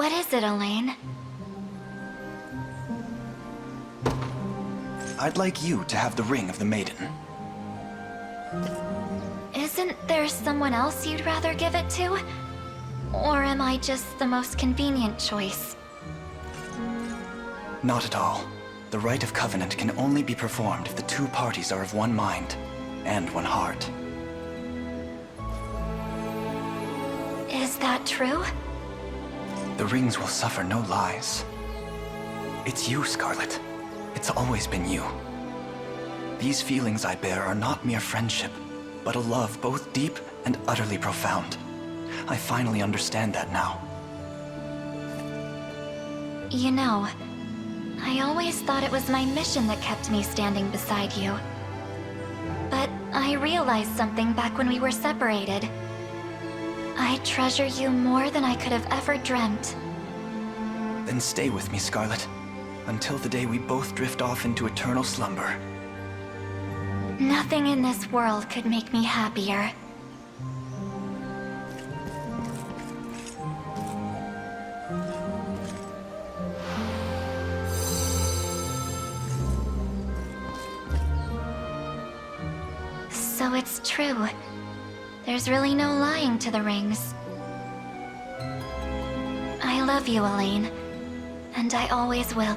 What is it, Alain? I'd like you to have the ring of the maiden. Isn't there someone else you'd rather give it to? Or am I just the most convenient choice? Not at all. The rite of covenant can only be performed if the two parties are of one mind and one heart. Is that true? The rings will suffer no lies. It's you, Scarlet. It's always been you. These feelings I bear are not mere friendship, but a love both deep and utterly profound. I finally understand that now. You know, I always thought it was my mission that kept me standing beside you. But I realized something back when we were separated. I treasure you more than I could have ever dreamt. Then stay with me, Scarlet, until the day we both drift off into eternal slumber. Nothing in this world could make me happier. So it's true. There's really no lying to the rings. I love you, Alain, and I always will.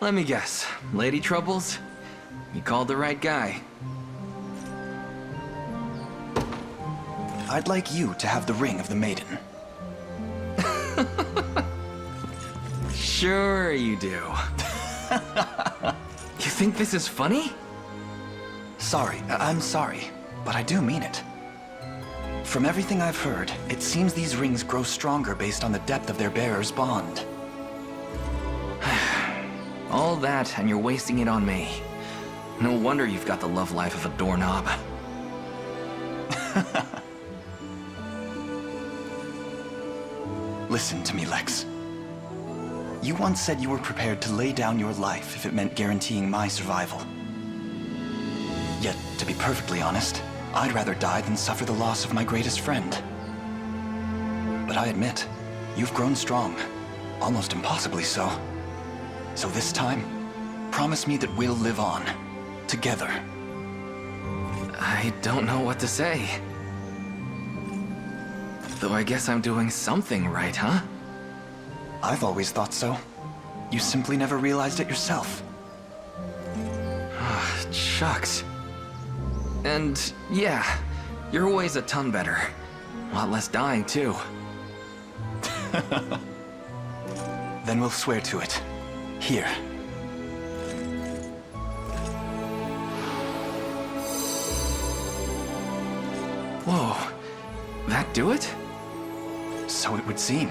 Let me guess. Lady Troubles? You called the right guy. I'd like you to have the ring of the maiden. Sure you do. You think this is funny? I'm sorry, but I do mean it. From everything I've heard, it seems these rings grow stronger based on the depth of their bearer's bond. All that, and you're wasting it on me. No wonder you've got the love life of a doorknob. Listen to me, Lex. You once said you were prepared to lay down your life if it meant guaranteeing my survival. Yet, to be perfectly honest, I'd rather die than suffer the loss of my greatest friend. But I admit, you've grown strong. Almost impossibly so. So this time, promise me that we'll live on. Together. I don't know what to say. Though I guess I'm doing something right, huh? I've always thought so. You simply never realized it yourself. Shucks. And yeah, your way's a ton better. A lot less dying, too. Then we'll swear to it. Here. Whoa. That do it? So it would seem.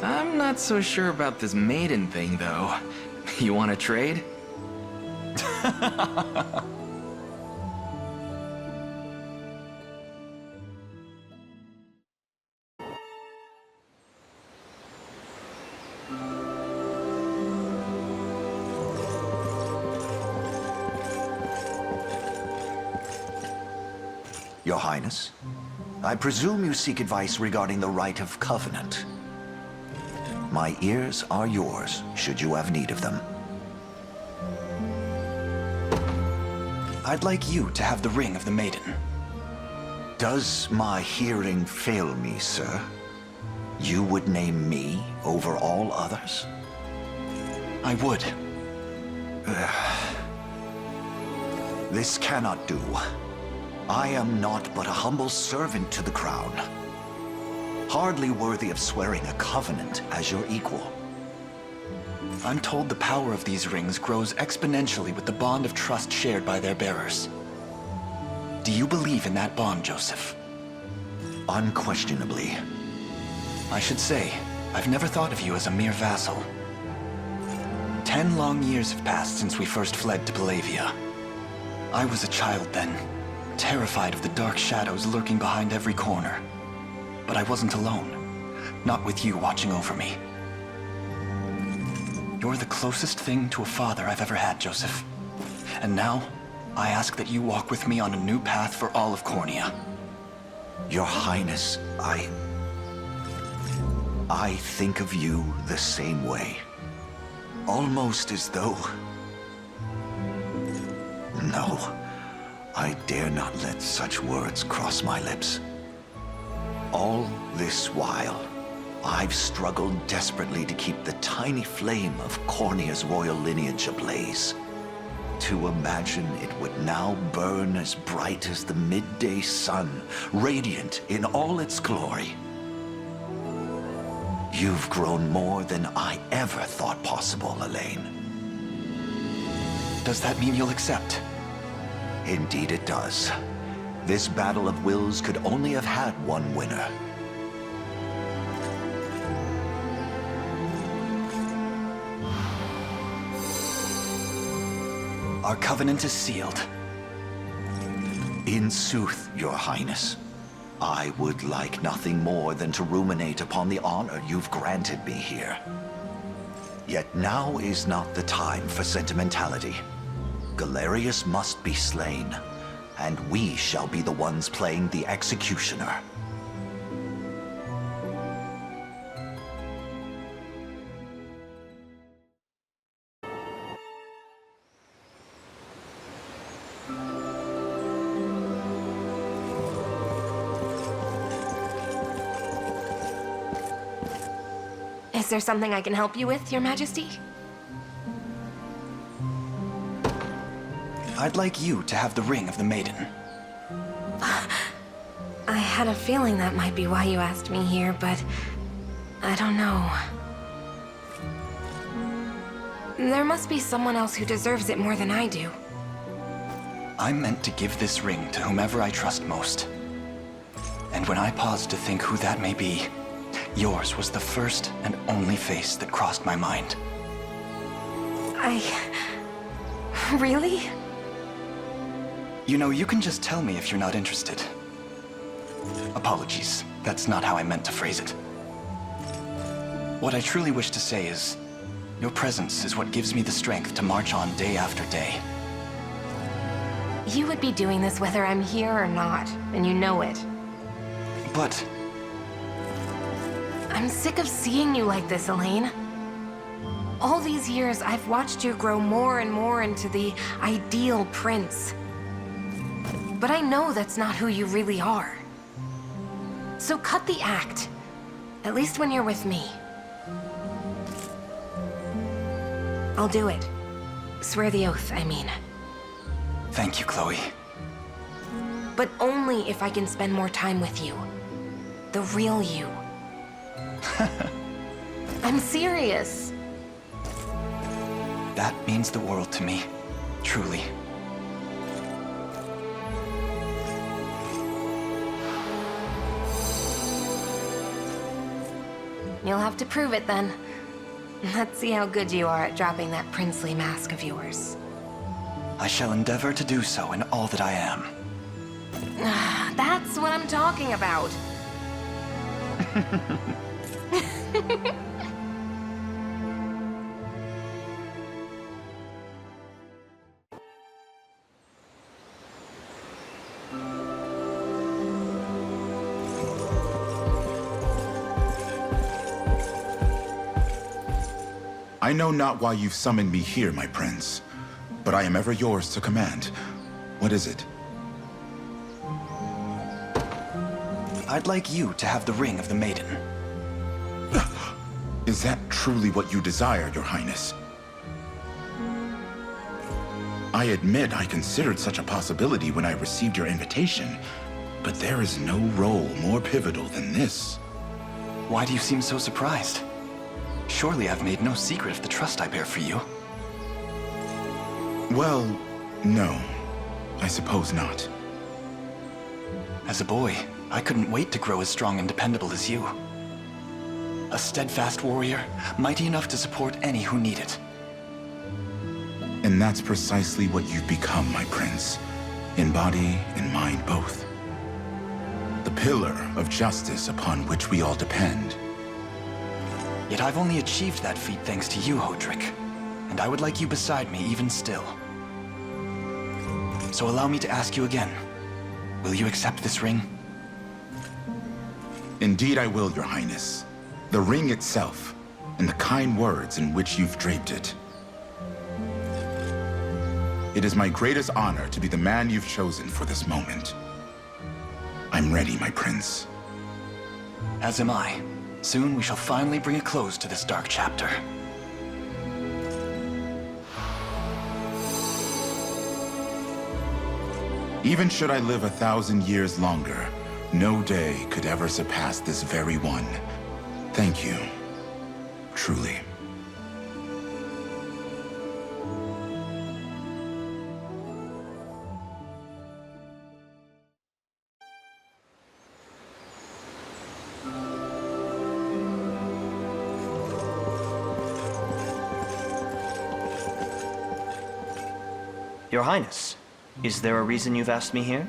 I'm not so sure about this maiden thing, though. You want to trade? Your Highness, I presume you seek advice regarding the rite of covenant. My ears are yours, should you have need of them. I'd like you to have the ring of the maiden. Does my hearing fail me, sir? You would name me over all others? I would. This cannot do. I am not but a humble servant to the crown. Hardly worthy of swearing a covenant as your equal. I'm told the power of these rings grows exponentially with the bond of trust shared by their bearers. Do you believe in that bond, Joseph? Unquestionably. I should say, I've never thought of you as a mere vassal. 10 long years have passed since we first fled to Palavia. I was a child then, terrified of the dark shadows lurking behind every corner. But I wasn't alone. Not with you watching over me. You're the closest thing to a father I've ever had, Joseph. And now, I ask that you walk with me on a new path for all of Cornea. Your Highness, I think of you the same way. Almost as though... No, I dare not let such words cross my lips. All this while, I've struggled desperately to keep the tiny flame of Cornea's royal lineage ablaze. To imagine it would now burn as bright as the midday sun, radiant in all its glory. You've grown more than I ever thought possible, Alain. Does that mean you'll accept? Indeed it does. This battle of wills could only have had one winner. Our covenant is sealed. In sooth, Your Highness, I would like nothing more than to ruminate upon the honor you've granted me here. Yet now is not the time for sentimentality. Galerius must be slain, and we shall be the ones playing the executioner. Is there something I can help you with, Your Majesty? I'd like you to have the ring of the maiden. I had a feeling that might be why you asked me here, but I don't know. There must be someone else who deserves it more than I do. I'm meant to give this ring to whomever I trust most. And when I paused to think who that may be, yours was the first and only face that crossed my mind. Really? You know, you can just tell me if you're not interested. Apologies, that's not how I meant to phrase it. What I truly wish to say is, your presence is what gives me the strength to march on day after day. You would be doing this whether I'm here or not, and you know it. But I'm sick of seeing you like this, Alain. All these years, I've watched you grow more and more into the ideal prince. But I know that's not who you really are. So cut the act, at least when you're with me. I'll do it. Swear the oath, I mean. thank you, Chloe. But only if I can spend more time with you. The real you. I'm serious. That means the world to me, truly. You'll have to prove it then. Let's see how good you are at dropping that princely mask of yours. I shall endeavor to do so in all that I am. That's what I'm talking about. I know not why you've summoned me here, my prince, but I am ever yours to command. What is it? I'd like you to have the ring of the maiden. Is that truly what you desire, your highness? I admit I considered such a possibility when I received your invitation, but there is no role more pivotal than this. Why do you seem so surprised? Surely I've made no secret of the trust I bear for you. Well, no. I suppose not. As a boy, I couldn't wait to grow as strong and dependable as you. A steadfast warrior, mighty enough to support any who need it. And that's precisely what you've become, my prince. In body and mind both. The pillar of justice upon which we all depend. Yet I've only achieved that feat thanks to you, Hodrick. And I would like you beside me even still. So allow me to ask you again. Will you accept this ring? Indeed I will, Your Highness. The ring itself, and the kind words in which you've draped it. It is my greatest honor to be the man you've chosen for this moment. I'm ready, my prince. As am I. Soon we shall finally bring a close to this dark chapter. Even should I live 1,000 years longer, no day could ever surpass this very one. Thank you. Truly. Your Highness, is there a reason you've asked me here?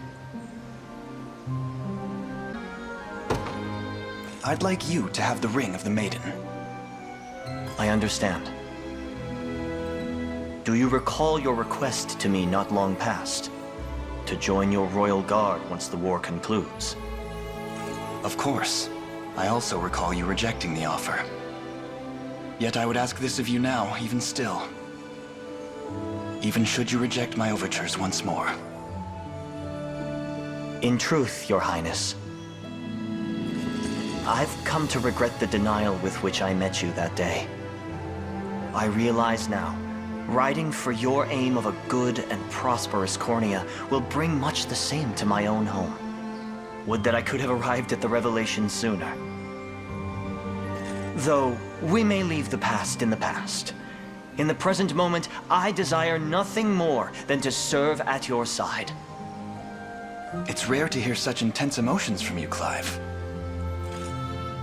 I'd like you to have the ring of the maiden. I understand. Do you recall your request to me not long past? To join your royal guard once the war concludes? Of course. I also recall you rejecting the offer. Yet I would ask this of you now, even still. Even should you reject my overtures once more. In truth, Your Highness, I've come to regret the denial with which I met you that day. I realize now, riding for your aim of a good and prosperous Cornea will bring much the same to my own home. Would that I could have arrived at the revelation sooner. Though, we may leave the past in the past. In the present moment, I desire nothing more than to serve at your side. It's rare to hear such intense emotions from you, Clive.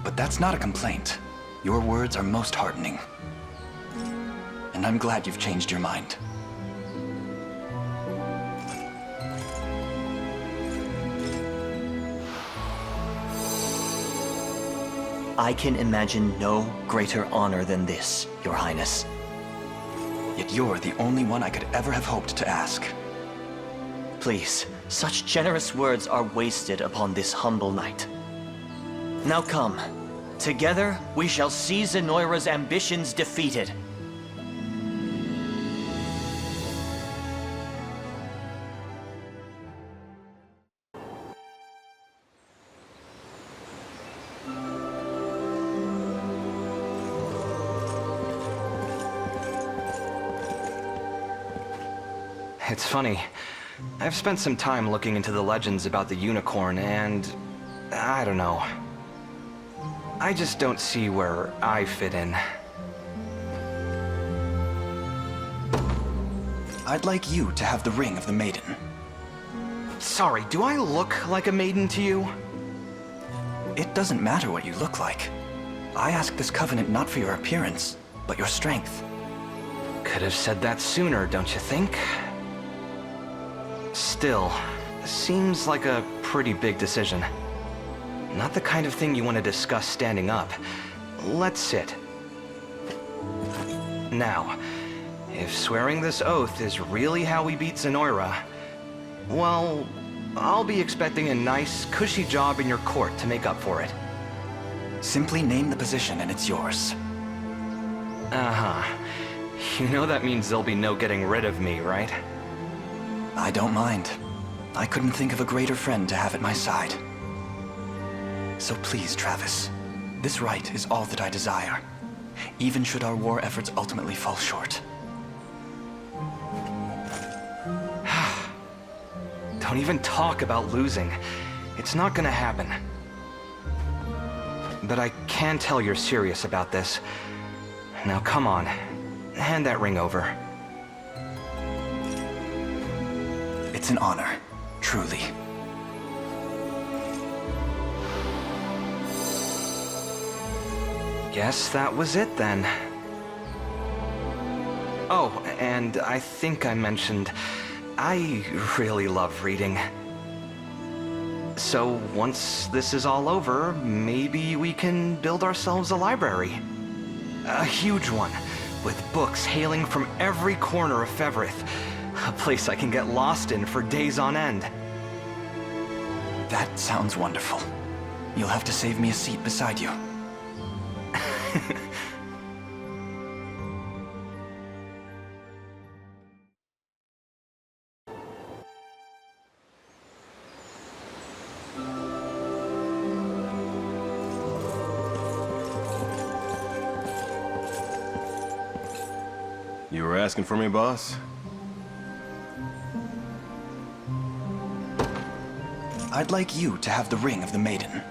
But that's not a complaint. Your words are most heartening. And I'm glad you've changed your mind. I can imagine no greater honor than this, Your Highness. Yet you're the only one I could ever have hoped to ask. Please, such generous words are wasted upon this humble knight. Now come. Together, we shall see Zenoira's ambitions defeated. It's funny. I've spent some time looking into the legends about the unicorn, and I don't know. I just don't see where I fit in. I'd like you to have the ring of the maiden. Sorry, do I look like a maiden to you? It doesn't matter what you look like. I ask this covenant not for your appearance, but your strength. Could have said that sooner, don't you think? Still, seems like a pretty big decision. Not the kind of thing you want to discuss standing up. Let's sit. Now, if swearing this oath is really how we beat Zenoira, well, I'll be expecting a nice, cushy job in your court to make up for it. Simply name the position and it's yours. Uh-huh. You know that means there'll be no getting rid of me, right? I don't mind. I couldn't think of a greater friend to have at my side. So please, Travis, this right is all that I desire, even should our war efforts ultimately fall short. Don't even talk about losing. It's not gonna happen. But I can tell you're serious about this. Now come on, hand that ring over. It's an honor, truly. Guess that was it then. Oh, and I think I mentioned, I really love reading. So once this is all over, maybe we can build ourselves a library. A huge one, with books hailing from every corner of Fevrith. A place I can get lost in for days on end. That sounds wonderful. You'll have to save me a seat beside you. You were asking for me, boss? I'd like you to have the Ring of the Maiden.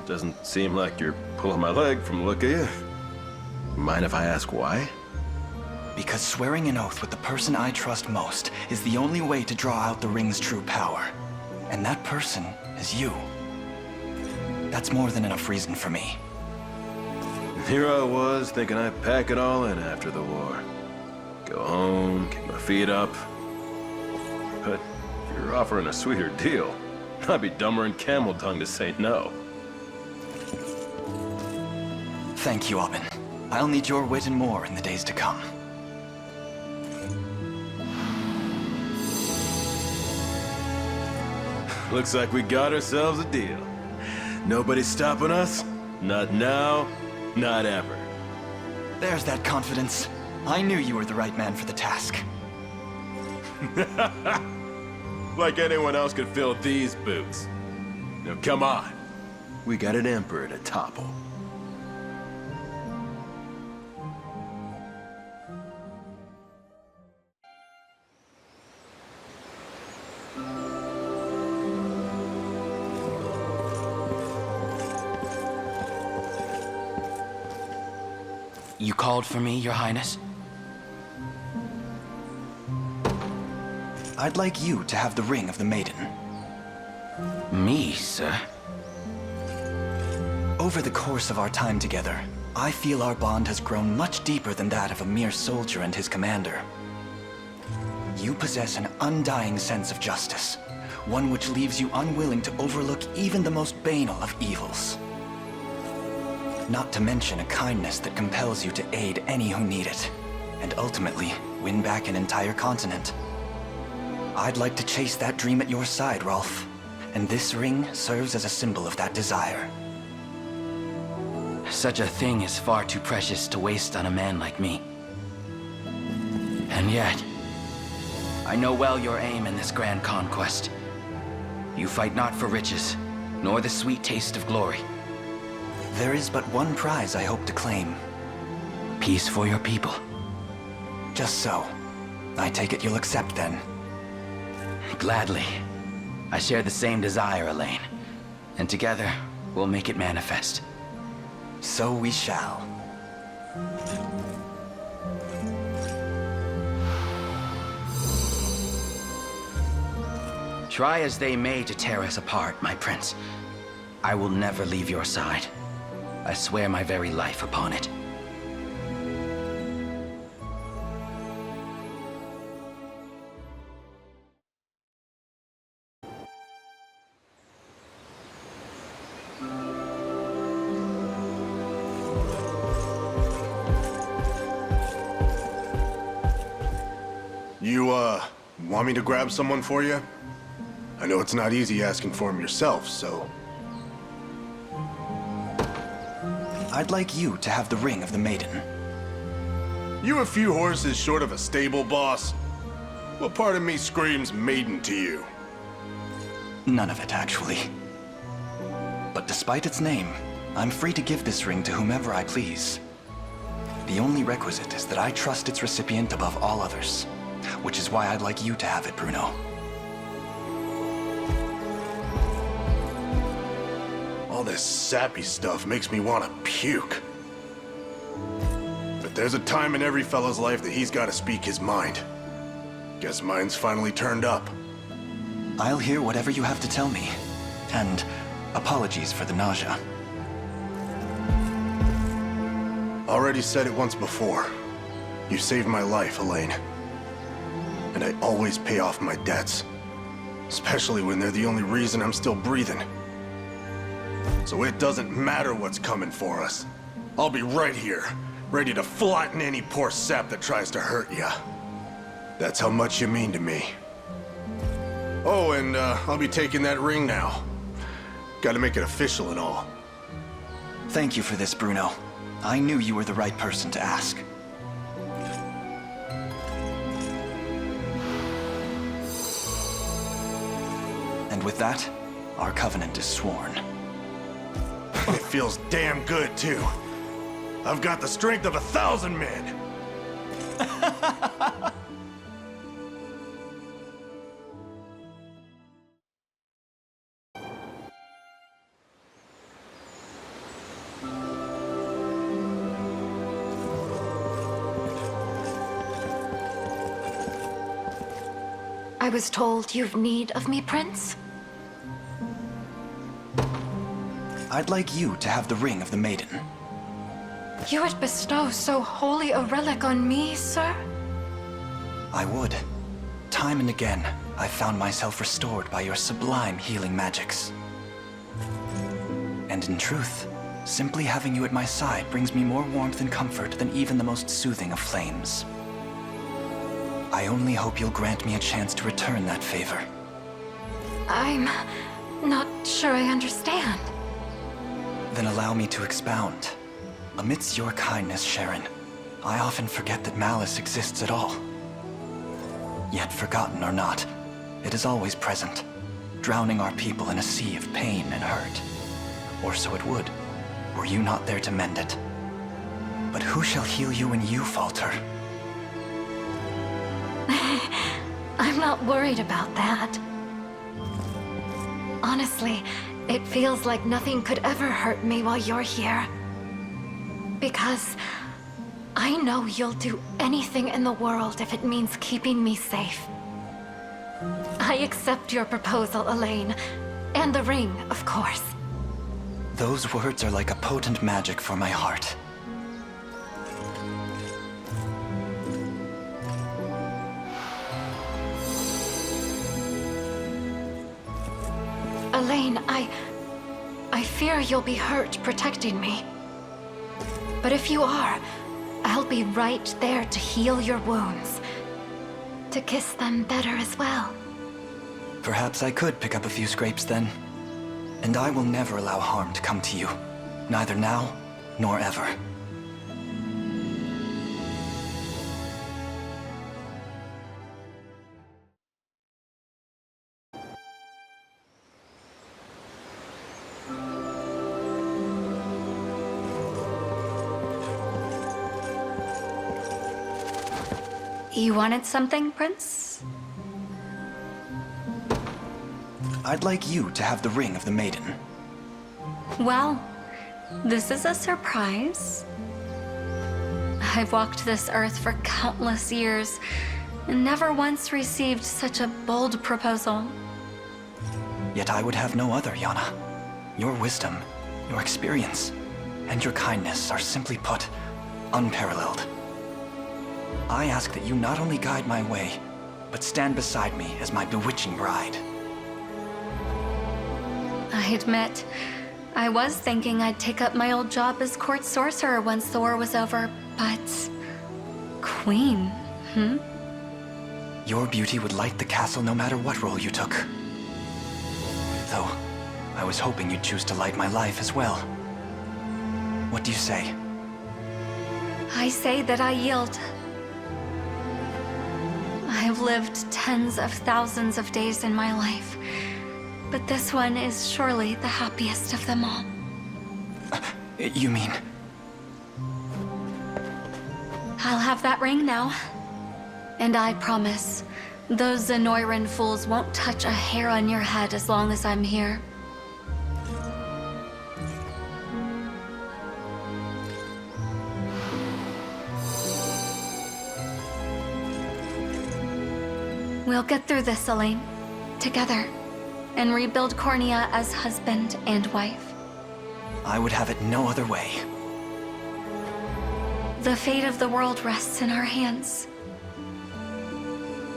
Doesn't seem like you're pulling my leg from the look of you. Mind if I ask why? Because swearing an oath with the person I trust most is the only way to draw out the ring's true power. And that person is you. That's more than enough reason for me. Here I was, thinking I'd pack it all in after the war. Go home, kick my feet up. But if you're offering a sweeter deal, I'd be dumber than camel tongue to say no. Thank you, Aubin. I'll need your wit and more in the days to come. Looks like we got ourselves a deal. Nobody's stopping us. Not now, not ever. There's that confidence. I knew you were the right man for the task. Like anyone else could fill these boots. Now come on. We got an emperor to topple. You called for me, Your Highness? I'd like you to have the Ring of the Maiden. Me, sir? Over the course of our time together, I feel our bond has grown much deeper than that of a mere soldier and his commander. You possess an undying sense of justice, one which leaves you unwilling to overlook even the most banal of evils. Not to mention a kindness that compels you to aid any who need it, and ultimately win back an entire continent. I'd like to chase that dream at your side, Rolf, and this ring serves as a symbol of that desire. Such a thing is far too precious to waste on a man like me. And yet, I know well your aim in this grand conquest. You fight not for riches, nor the sweet taste of glory. There is but one prize I hope to claim. Peace for your people. Just so. I take it you'll accept then. Gladly. I share the same desire, Alain. And together, we'll make it manifest. So we shall. Try as they may to tear us apart, my prince. I will never leave your side. I swear my very life upon it. You, want me to grab someone for you? I know it's not easy asking for him yourself, so... I'd like you to have the Ring of the Maiden. You a few horses short of a stable boss? What part of me screams maiden to you? None of it, actually. But despite its name, I'm free to give this ring to whomever I please. The only requisite is that I trust its recipient above all others, which is why I'd like you to have it, Bruno. All this sappy stuff makes me want to puke. But there's a time in every fella's life that he's got to speak his mind. Guess mine's finally turned up. I'll hear whatever you have to tell me. And apologies for the nausea. Already said it once before. You saved my life, Alain. And and I always pay off my debts. Especially when they're the only reason I'm still breathing. So it doesn't matter what's coming for us. I'll be right here, ready to flatten any poor sap that tries to hurt ya. That's how much you mean to me. Oh, and I'll be taking that ring now. Gotta make it official and all. Thank you for this, Bruno. I knew you were the right person to ask. And with that, our covenant is sworn. It feels damn good, too. I've got the strength of 1,000 men. I was told you've need of me, Prince? I'd like you to have the ring of the maiden. You would bestow so holy a relic on me, sir? I would. Time and again, I found myself restored by your sublime healing magics. And in truth, simply having you at my side brings me more warmth and comfort than even the most soothing of flames. I only hope you'll grant me a chance to return that favor. I'm not sure I understand. Then allow me to expound. Amidst your kindness, Sharon, I often forget that malice exists at all. Yet forgotten or not, it is always present, drowning our people in a sea of pain and hurt. Or so it would, were you not there to mend it. But who shall heal you when you falter? I'm not worried about that. Honestly, it feels like nothing could ever hurt me while you're here. Because I know you'll do anything in the world if it means keeping me safe. I accept your proposal, Alain. And the ring, of course. Those words are like a potent magic for my heart. Alain, I fear you'll be hurt protecting me. But if you are, I'll be right there to heal your wounds. To kiss them better as well. Perhaps I could pick up a few scrapes then. And I will never allow harm to come to you. Neither now, nor ever. You wanted something, Prince? I'd like you to have the ring of the maiden. Well, this is a surprise. I've walked this earth for countless years and never once received such a bold proposal. Yet I would have no other, Yana. Your wisdom, your experience, and your kindness are simply put, unparalleled. I ask that you not only guide my way, but stand beside me as my bewitching bride. I admit, I was thinking I'd take up my old job as court sorcerer once the war was over, but... Queen, Your beauty would light the castle no matter what role you took. Though, I was hoping you'd choose to light my life as well. What do you say? I say that I yield. I've lived tens of thousands of days in my life, but this one is surely the happiest of them all. You mean... I'll have that ring now. And I promise, those Zenoiran fools won't touch a hair on your head as long as I'm here. We'll get through this, Alain. Together. And rebuild Cornea as husband and wife. I would have it no other way. The fate of the world rests in our hands.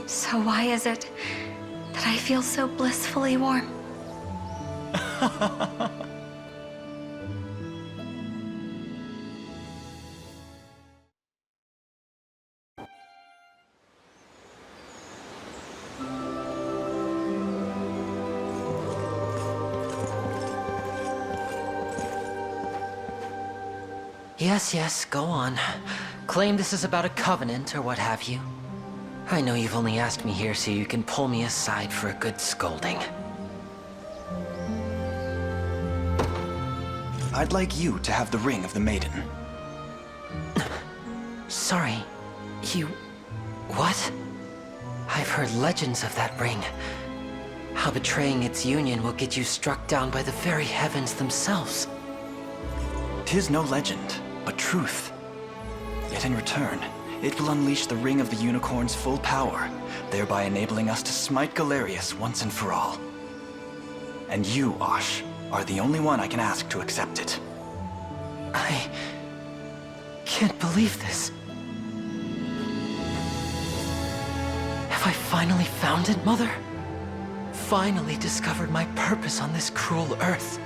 So why is it that I feel so blissfully warm? Yes, go on. Claim this is about a covenant or what have you. I know you've only asked me here so you can pull me aside for a good scolding. I'd like you to have the ring of the maiden. Sorry, you... what? I've heard legends of that ring. How betraying its union will get you struck down by the very heavens themselves. 'Tis no legend, but truth. Yet in return, it will unleash the Ring of the Unicorn's full power, thereby enabling us to smite Galerius once and for all. And you, Osh, are the only one I can ask to accept it. I... can't believe this. Have I finally found it, Mother? Finally discovered my purpose on this cruel earth.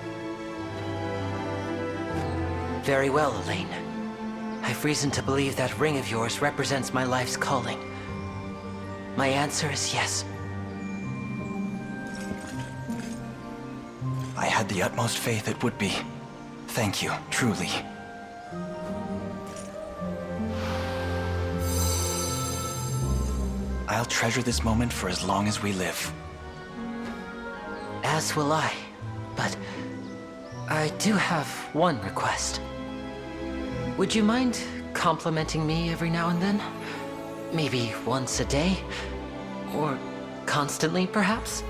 Very well, Alain. I've reason to believe that ring of yours represents my life's calling. My answer is yes. I had the utmost faith it would be. Thank you, truly. I'll treasure this moment for as long as we live. As will I. But I do have one request. Would you mind complimenting me every now and then? Maybe once a day? Or constantly, perhaps?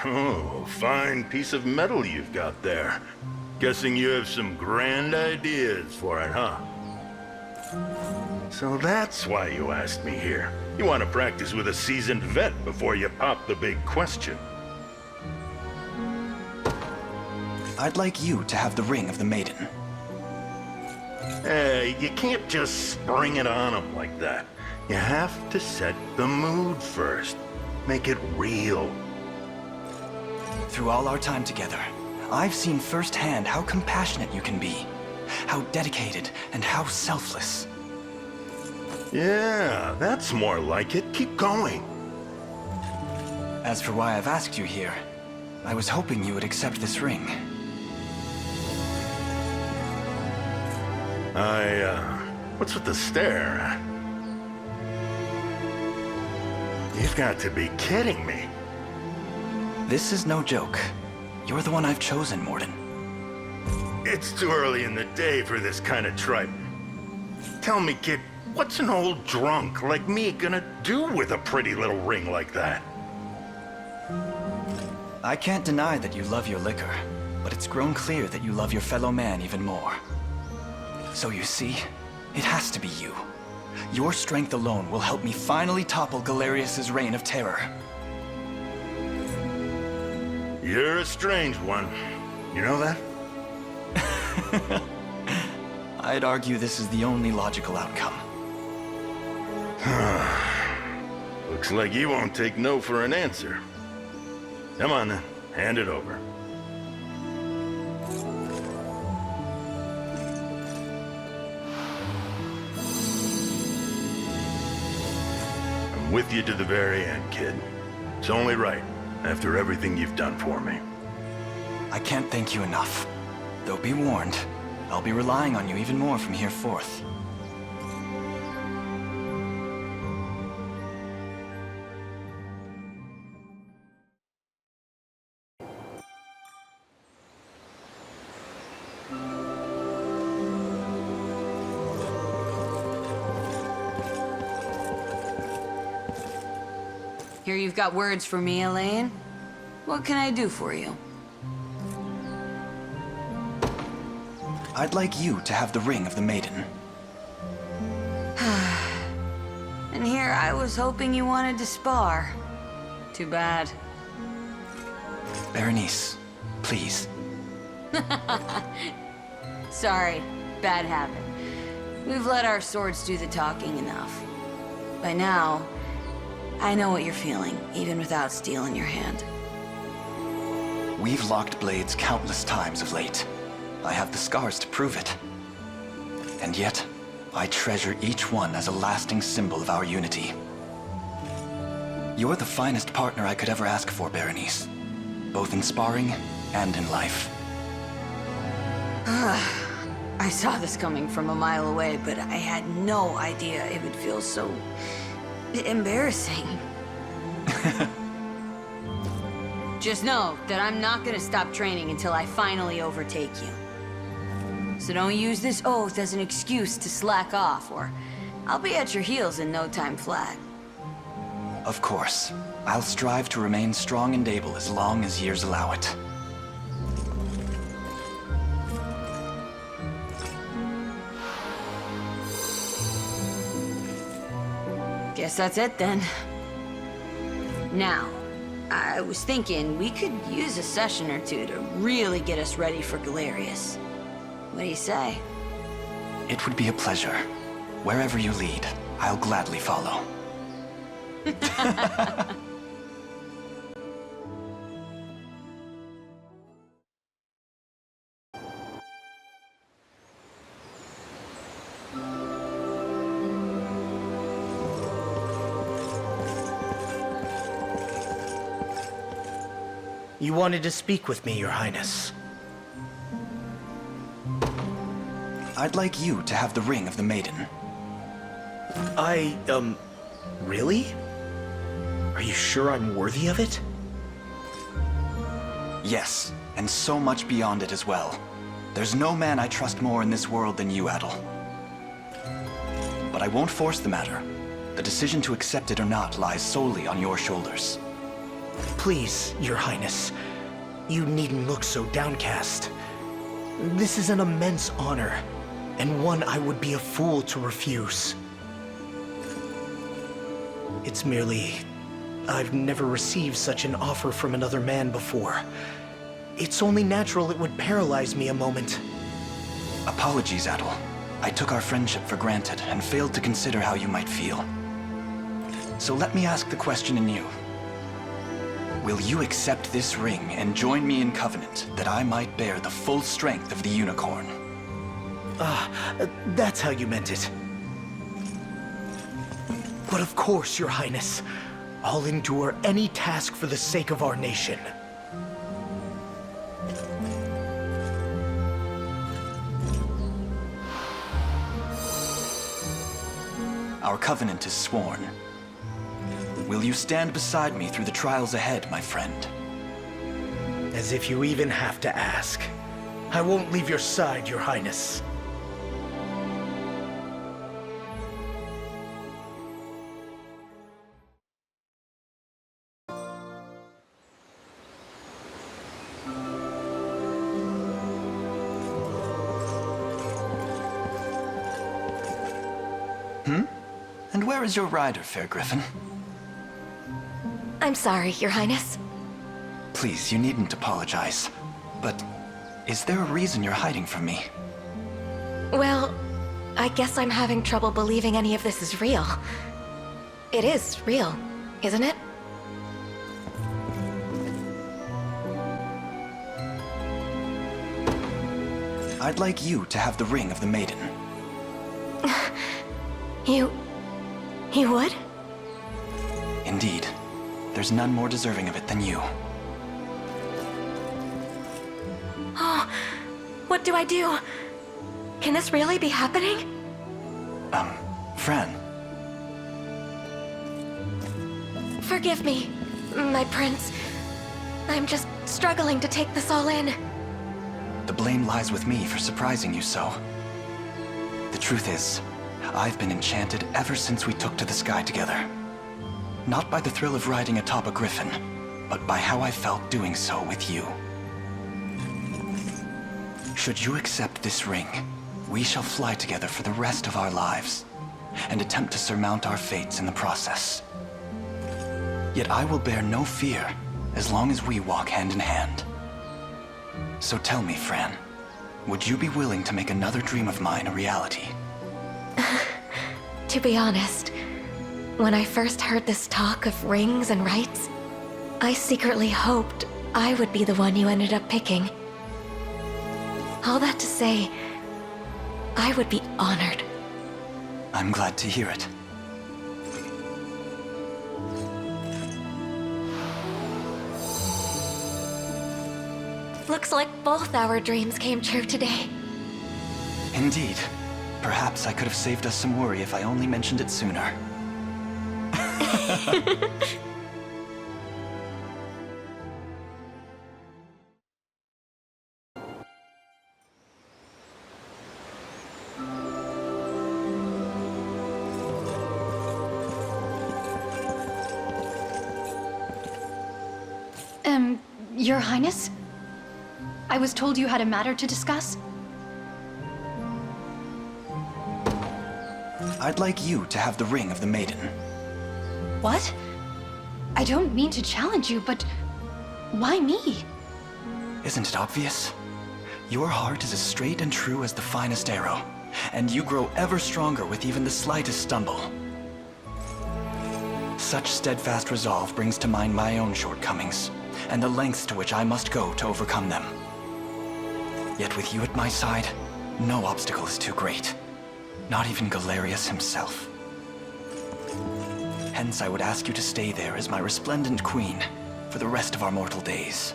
Oh, fine piece of metal you've got there. Guessing you have some grand ideas for it, huh? So that's why you asked me here. You want to practice with a seasoned vet before you pop the big question. I'd like you to have the ring of the maiden. Hey, you can't just spring it on them like that. You have to set the mood first. Make it real. Through all our time together, I've seen firsthand how compassionate you can be, how dedicated and how selfless. Yeah, that's more like it. Keep going. As for why I've asked you here, I was hoping you would accept this ring. What's with the stare? You've got to be kidding me. This is no joke. You're the one I've chosen, Morden. It's too early in the day for this kind of tripe. Tell me, kid, what's an old drunk like me gonna do with a pretty little ring like that? I can't deny that you love your liquor, but it's grown clear that you love your fellow man even more. So you see, it has to be you. Your strength alone will help me finally topple Galerius's reign of terror. You're a strange one. You know that? I'd argue this is the only logical outcome. Looks like you won't take no for an answer. Come on then, hand it over. I'm with you to the very end, kid. It's only right, after everything you've done for me. I can't thank you enough. Though be warned, I'll be relying on you even more from here forth. Here you've got words for me, Alain. What can I do for you? I'd like you to have the ring of the maiden. I was hoping you wanted to spar. Too bad. Berenice, please. Sorry, bad habit. We've let our swords do the talking enough. By now, I know what you're feeling, even without steel in your hand. We've locked blades countless times of late. I have the scars to prove it. And yet, I treasure each one as a lasting symbol of our unity. You're the finest partner I could ever ask for, Berenice. Both in sparring and in life. I saw this coming from a mile away, but I had no idea it would feel so embarrassing. Just know that I'm not gonna stop training until I finally overtake you. So don't use this oath as an excuse to slack off, or I'll be at your heels in no time flat. Of course. I'll strive to remain strong and able as long as years allow it. Guess that's it then. Now, I was thinking we could use a session or two to really get us ready for Galerius. What do you say? It would be a pleasure. Wherever you lead, I'll gladly follow. You wanted to speak with me, Your Highness. I'd like you to have the ring of the maiden. Really? Are you sure I'm worthy of it? Yes, and so much beyond it as well. There's no man I trust more in this world than you, Adel. But I won't force the matter. The decision to accept it or not lies solely on your shoulders. Please, Your Highness. You needn't look so downcast. This is an immense honor, and one I would be a fool to refuse. It's merely... I've never received such an offer from another man before. It's only natural it would paralyze me a moment. Apologies, Adel. I took our friendship for granted and failed to consider how you might feel. So let me ask the question anew. Will you accept this ring and join me in covenant that I might bear the full strength of the unicorn? That's how you meant it. But of course, Your Highness. I'll endure any task for the sake of our nation. Our covenant is sworn. Will you stand beside me through the trials ahead, my friend? As if you even have to ask. I won't leave your side, Your Highness. And where is your rider, fair Griffin? I'm sorry, Your Highness. Please, you needn't apologize. But is there a reason you're hiding from me? Well, I guess I'm having trouble believing any of this is real. It is real, isn't it? I'd like you to have the ring of the maiden. You would? Indeed. There's none more deserving of it than you. Oh, what do I do? Can this really be happening? Fran. Forgive me, my prince. I'm just struggling to take this all in. The blame lies with me for surprising you so. The truth is, I've been enchanted ever since we took to the sky together. Not by the thrill of riding atop a griffin, but by how I felt doing so with you. Should you accept this ring, we shall fly together for the rest of our lives. and attempt to surmount our fates in the process. Yet I will bear no fear as long as we walk hand in hand. So tell me, Fran, would you be willing to make another dream of mine a reality? To be honest, when I first heard this talk of rings and rights, I secretly hoped I would be the one you ended up picking. All that to say, I would be honored. I'm glad to hear it. Looks like both our dreams came true today. Indeed. Perhaps I could have saved us some worry if I only mentioned it sooner. Your Highness? I was told you had a matter to discuss? I'd like you to have the ring of the maiden. What? I don't mean to challenge you, but why me? Isn't it obvious? Your heart is as straight and true as the finest arrow, and you grow ever stronger with even the slightest stumble. Such steadfast resolve brings to mind my own shortcomings, and the lengths to which I must go to overcome them. Yet with you at my side, no obstacle is too great. Not even Galerius himself. Hence, I would ask you to stay there as my resplendent queen for the rest of our mortal days.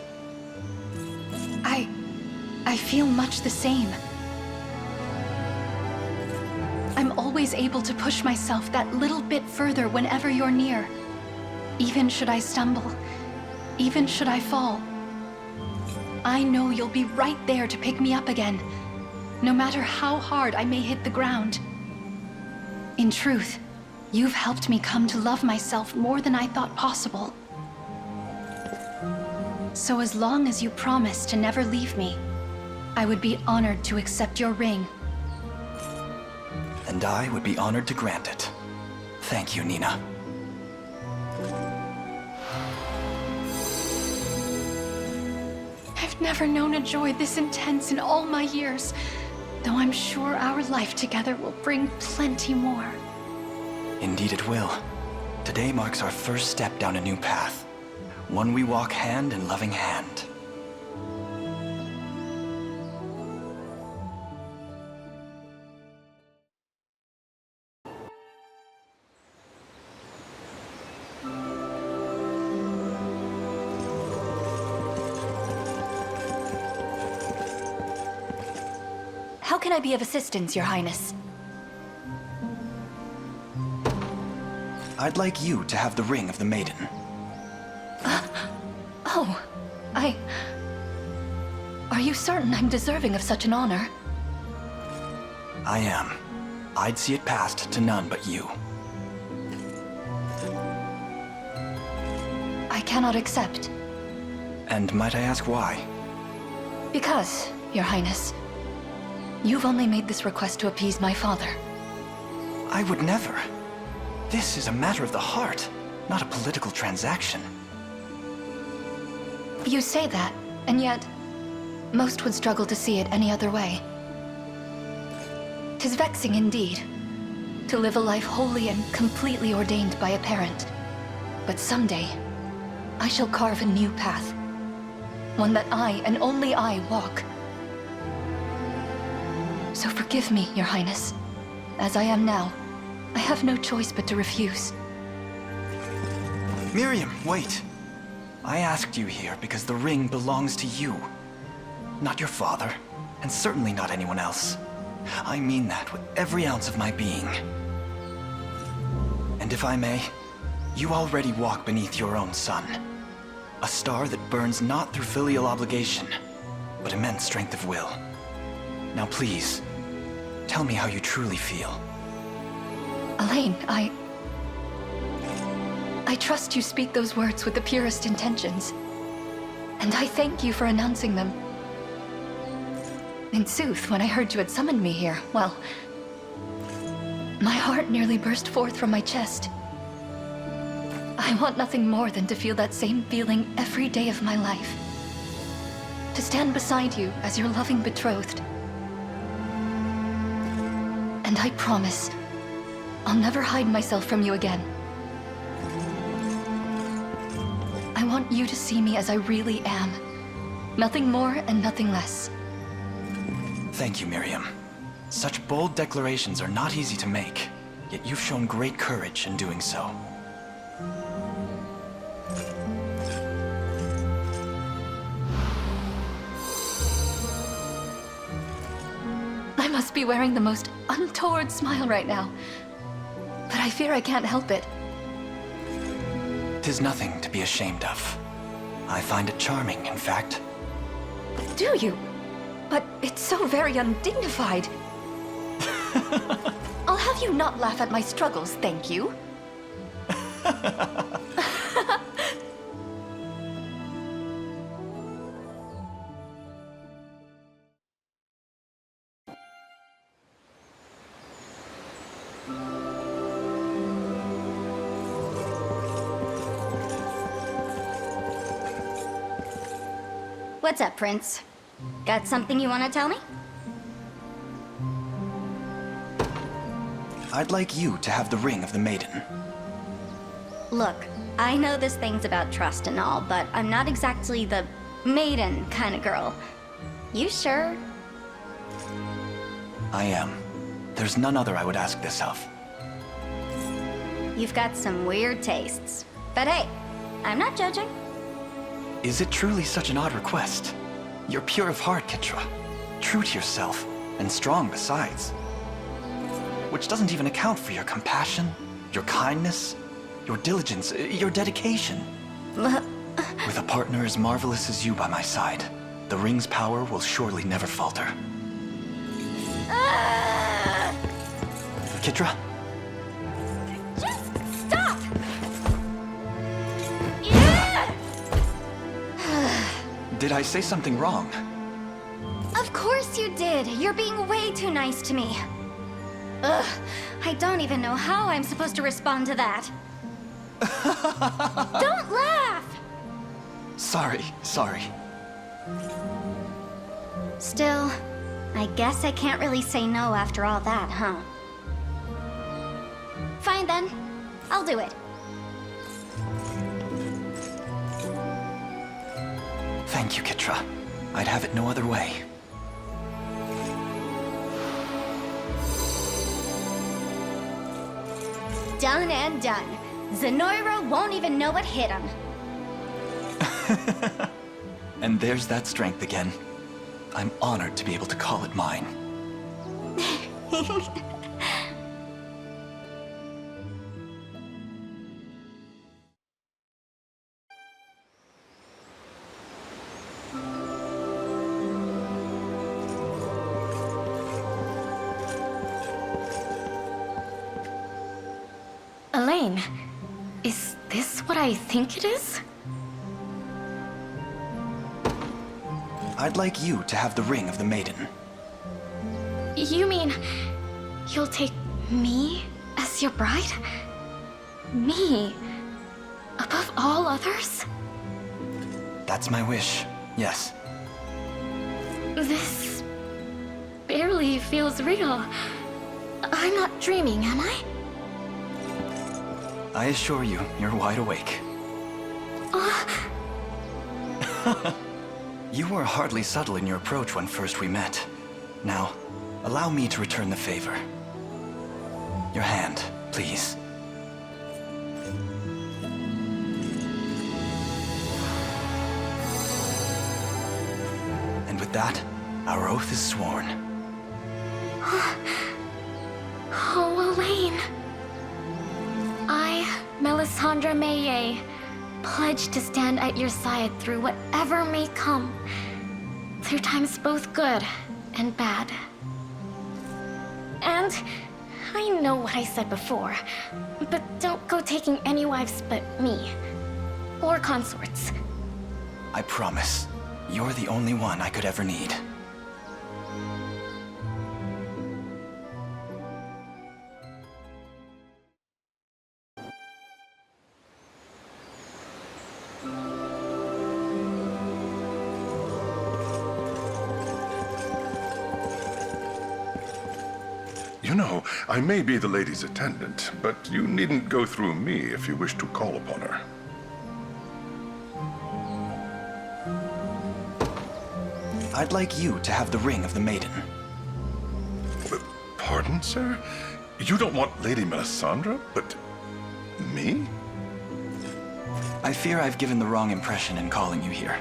I feel much the same. I'm always able to push myself that little bit further whenever you're near. Even should I stumble, even should I fall, I know you'll be right there to pick me up again, no matter how hard I may hit the ground. In truth, you've helped me come to love myself more than I thought possible. So as long as you promise to never leave me, I would be honored to accept your ring. And I would be honored to grant it. Thank you, Nina. I've never known a joy this intense in all my years, though I'm sure our life together will bring plenty more. Indeed it will. Today marks our first step down a new path. One we walk hand in loving hand. How can I be of assistance, Your Highness? I'd like you to have the ring of the maiden. Oh, Are you certain I'm deserving of such an honor? I am. I'd see it passed to none but you. I cannot accept. And might I ask why? Because, Your Highness, you've only made this request to appease my father. I would never. This is a matter of the heart, not a political transaction. You say that, and yet, most would struggle to see it any other way. 'Tis vexing indeed, to live a life wholly and completely ordained by a parent. But someday, I shall carve a new path. One that I, and only I, walk. So forgive me, Your Highness. As I am now, I have no choice but to refuse. Miriam, wait. I asked you here because the ring belongs to you. Not your father, and certainly not anyone else. I mean that with every ounce of my being. And if I may, you already walk beneath your own sun. A star that burns not through filial obligation, but immense strength of will. Now please, tell me how you truly feel. Alain, I trust you speak those words with the purest intentions. And I thank you for announcing them. In sooth, when I heard you had summoned me here, well, My heart nearly burst forth from my chest. I want nothing more than to feel that same feeling every day of my life. To stand beside you as your loving betrothed. And I promise, I'll never hide myself from you again. I want you to see me as I really am. Nothing more and nothing less. Thank you, Miriam. Such bold declarations are not easy to make, yet you've shown great courage in doing so. I must be wearing the most untoward smile right now, but I fear I can't help it. 'Tis nothing to be ashamed of. I find it charming, in fact. Do you? But it's so very undignified. I'll have you not laugh at my struggles, thank you. What's up, Prince? Got something you want to tell me? I'd like you to have the ring of the maiden. Look, I know this thing's about trust and all, but I'm not exactly the maiden kind of girl. You sure? I am. There's none other I would ask this of. You've got some weird tastes. But hey, I'm not judging. Is it truly such an odd request? You're pure of heart, Kitra. True to yourself, and strong besides. Which doesn't even account for your compassion, your kindness, your diligence, your dedication. With a partner as marvelous as you by my side, the ring's power will surely never falter. Kitra? Just stop! Did I say something wrong? Of course you did. You're being way too nice to me. Ugh, I don't even know how I'm supposed to respond to that. Don't laugh! Sorry. Still, I guess I can't really say no after all that, huh? Fine then. I'll do it. Thank you, Kitra. I'd have it no other way. Done and done. Zenoira won't even know what hit him. And there's that strength again. I'm honored to be able to call it mine. Alain, is this what I think it is? I'd like you to have the ring of the maiden. You mean you'll take me as your bride? Me? Above all others? That's my wish, yes. This barely feels real. I'm not dreaming, am I? I assure you, you're wide awake. You were hardly subtle in your approach when first we met. Now, allow me to return the favor. Your hand, please. And with that, our oath is sworn. Oh, Alain. I, Melisandre Maye, pledge to stand at your side through whatever may come. Through times both good and bad. And I know what I said before, but don't go taking any wives but me. Or consorts. I promise. You're the only one I could ever need. I may be the lady's attendant, but you needn't go through me if you wish to call upon her. I'd like you to have the ring of the maiden. Pardon, sir? You don't want Lady Melisandre, but me? I fear I've given the wrong impression in calling you here.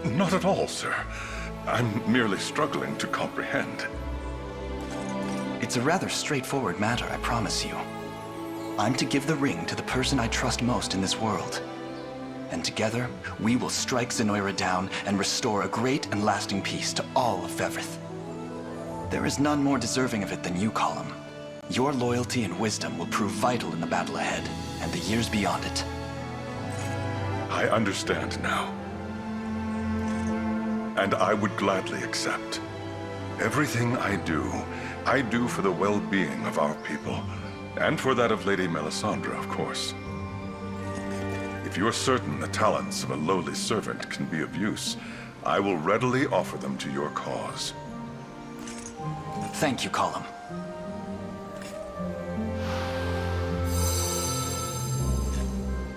Not at all, sir. I'm merely struggling to comprehend. It's a rather straightforward matter, I promise you. I'm to give the ring to the person I trust most in this world. And together, we will strike Zenoira down and restore a great and lasting peace to all of Fevrith. There is none more deserving of it than you, Colum. Your loyalty and wisdom will prove vital in the battle ahead, and the years beyond it. I understand now. And I would gladly accept. Everything I do for the well-being of our people, and for that of Lady Melisandre, of course. If you're certain the talents of a lowly servant can be of use, I will readily offer them to your cause. Thank you, Colum.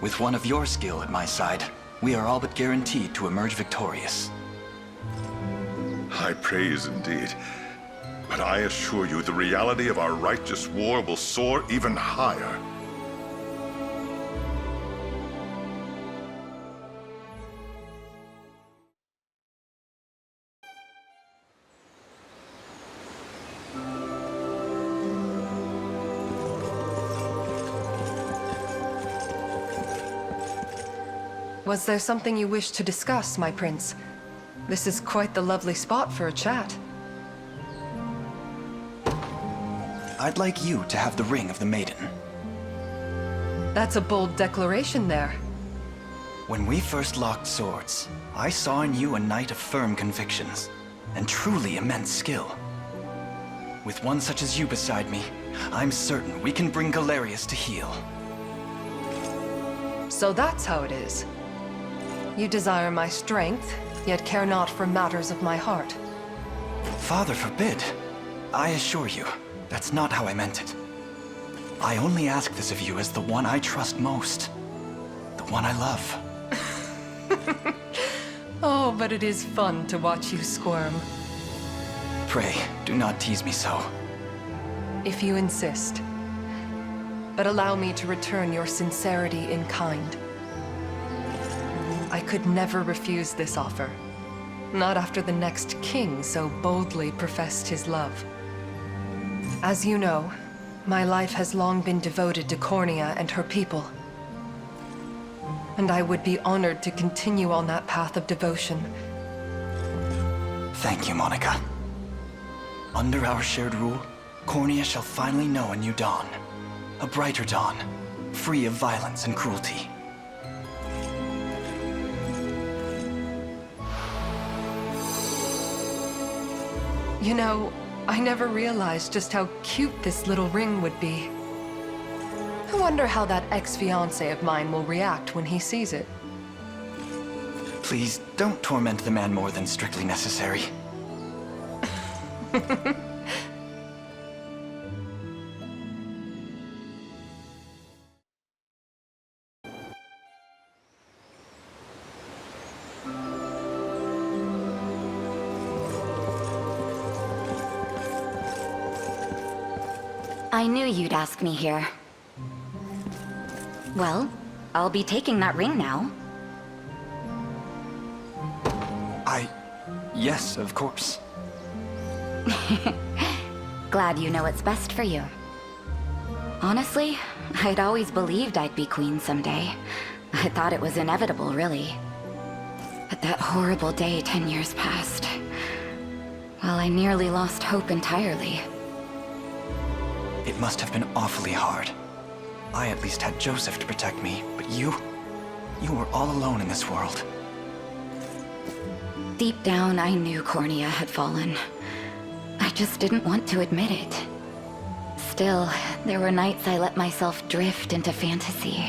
With one of your skill at my side, we are all but guaranteed to emerge victorious. High praise indeed. But I assure you the reality of our righteous war will soar even higher. Was there something you wished to discuss, my prince? This is quite the lovely spot for a chat. I'd like you to have the ring of the maiden. That's a bold declaration there. When we first locked swords, I saw in you a knight of firm convictions, and truly immense skill. With one such as you beside me, I'm certain we can bring Galerius to heel. So that's how it is. You desire my strength, yet care not for matters of my heart. Father forbid. I assure you, that's not how I meant it. I only ask this of you as the one I trust most. The one I love. Oh, but it is fun to watch you squirm. Pray, do not tease me so. If you insist. But allow me to return your sincerity in kind. I could never refuse this offer. Not after the next king so boldly professed his love. As you know, my life has long been devoted to Cornea and her people. And I would be honored to continue on that path of devotion. Thank you, Monica. Under our shared rule, Cornea shall finally know a new dawn. A brighter dawn, free of violence and cruelty. You know, I never realized just how cute this little ring would be. I wonder how that ex-fiancé of mine will react when he sees it. Please, don't torment the man more than strictly necessary. I knew you'd ask me here. Well, I'll be taking that ring now. Yes, of course. Glad you know what's best for you. Honestly, I'd always believed I'd be queen someday. I thought it was inevitable, really. But that horrible day 10 years passed. Well, I nearly lost hope entirely. It must have been awfully hard. I at least had Joseph to protect me, but you were all alone in this world. Deep down, I knew Cornea had fallen. I just didn't want to admit it. Still, there were nights I let myself drift into fantasy.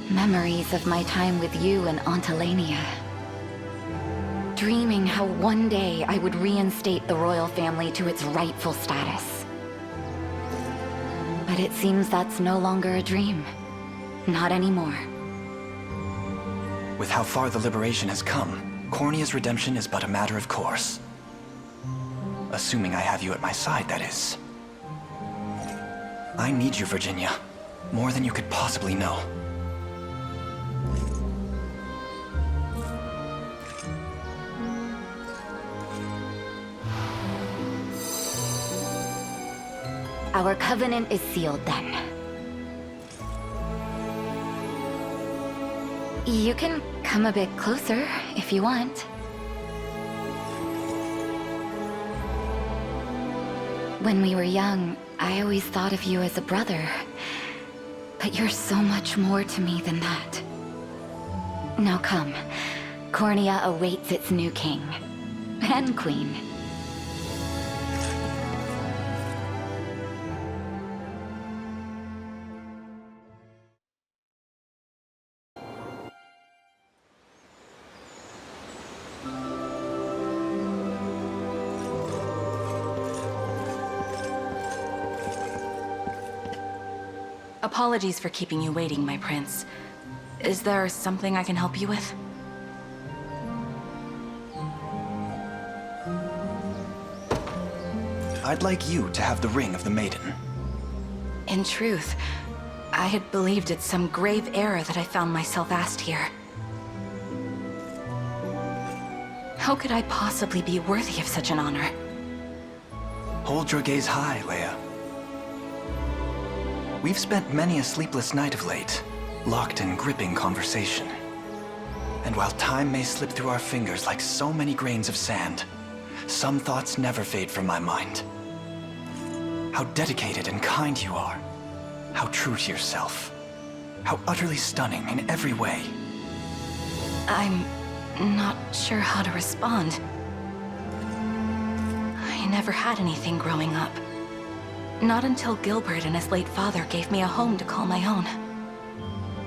Memories of my time with you and Aunt Elenia. Dreaming how one day I would reinstate the royal family to its rightful status. But it seems that's no longer a dream. Not anymore. With how far the liberation has come, Cornea's redemption is but a matter of course. Assuming I have you at my side, that is. I need you, Virginia. More than you could possibly know. Our covenant is sealed then. You can come a bit closer if you want. When we were young, I always thought of you as a brother. But you're so much more to me than that. Now come. Cornea awaits its new king. And queen. Apologies for keeping you waiting, my prince. Is there something I can help you with? I'd like you to have the ring of the maiden. In truth, I had believed it's some grave error that I found myself asked here. How could I possibly be worthy of such an honor? Hold your gaze high, Leia. We've spent many a sleepless night of late, locked in gripping conversation. And while time may slip through our fingers like so many grains of sand, some thoughts never fade from my mind. How dedicated and kind you are. How true to yourself. How utterly stunning in every way. I'm not sure how to respond. I never had anything growing up. Not until Gilbert and his late father gave me a home to call my own.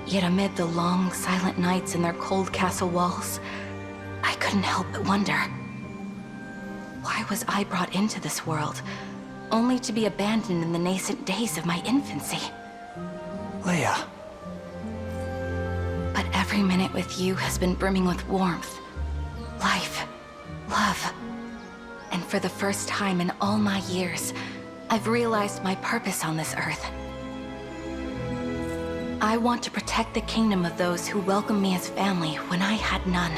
Yet amid the long, silent nights in their cold castle walls, I couldn't help but wonder. Why was I brought into this world, only to be abandoned in the nascent days of my infancy? Leia. But every minute with you has been brimming with warmth, life, love. And for the first time in all my years, I've realized my purpose on this earth. I want to protect the kingdom of those who welcomed me as family when I had none.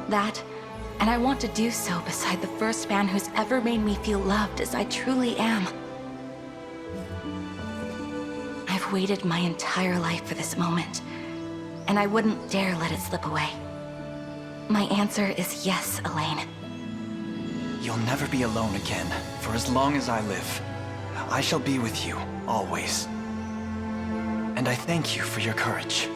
That, and I want to do so beside the first man who's ever made me feel loved as I truly am. I've waited my entire life for this moment, and I wouldn't dare let it slip away. My answer is yes, Alain. You'll never be alone again, for as long as I live. I shall be with you, always. And I thank you for your courage.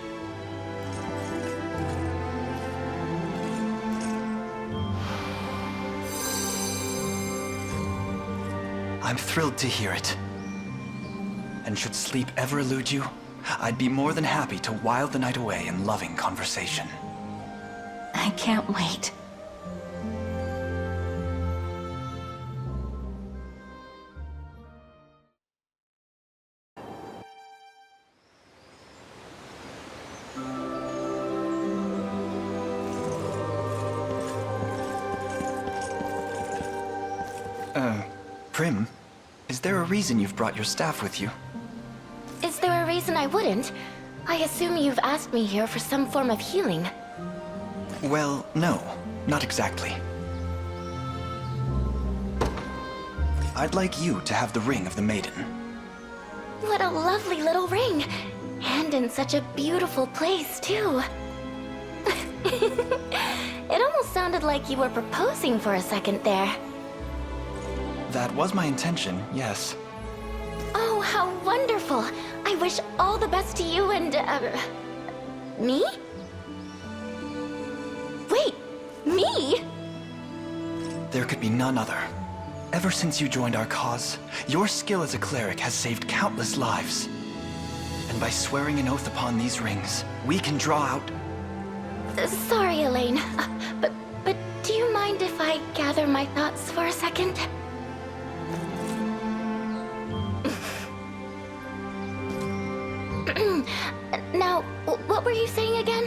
I'm thrilled to hear it. And should sleep ever elude you, I'd be more than happy to while the night away in loving conversation. I can't wait. Prim, is there a reason you've brought your staff with you? Is there a reason I wouldn't? I assume you've asked me here for some form of healing. Well, no, not exactly. I'd like you to have the ring of the maiden. What a lovely little ring! And in such a beautiful place, too. It almost sounded like you were proposing for a second there. That was my intention, yes. Oh, how wonderful! I wish all the best to you and, me? Wait, me? There could be none other. Ever since you joined our cause, your skill as a cleric has saved countless lives. And by swearing an oath upon these rings, we can draw out... Sorry, Alain, but do you mind if I gather my thoughts for a second? Now, what were you saying again?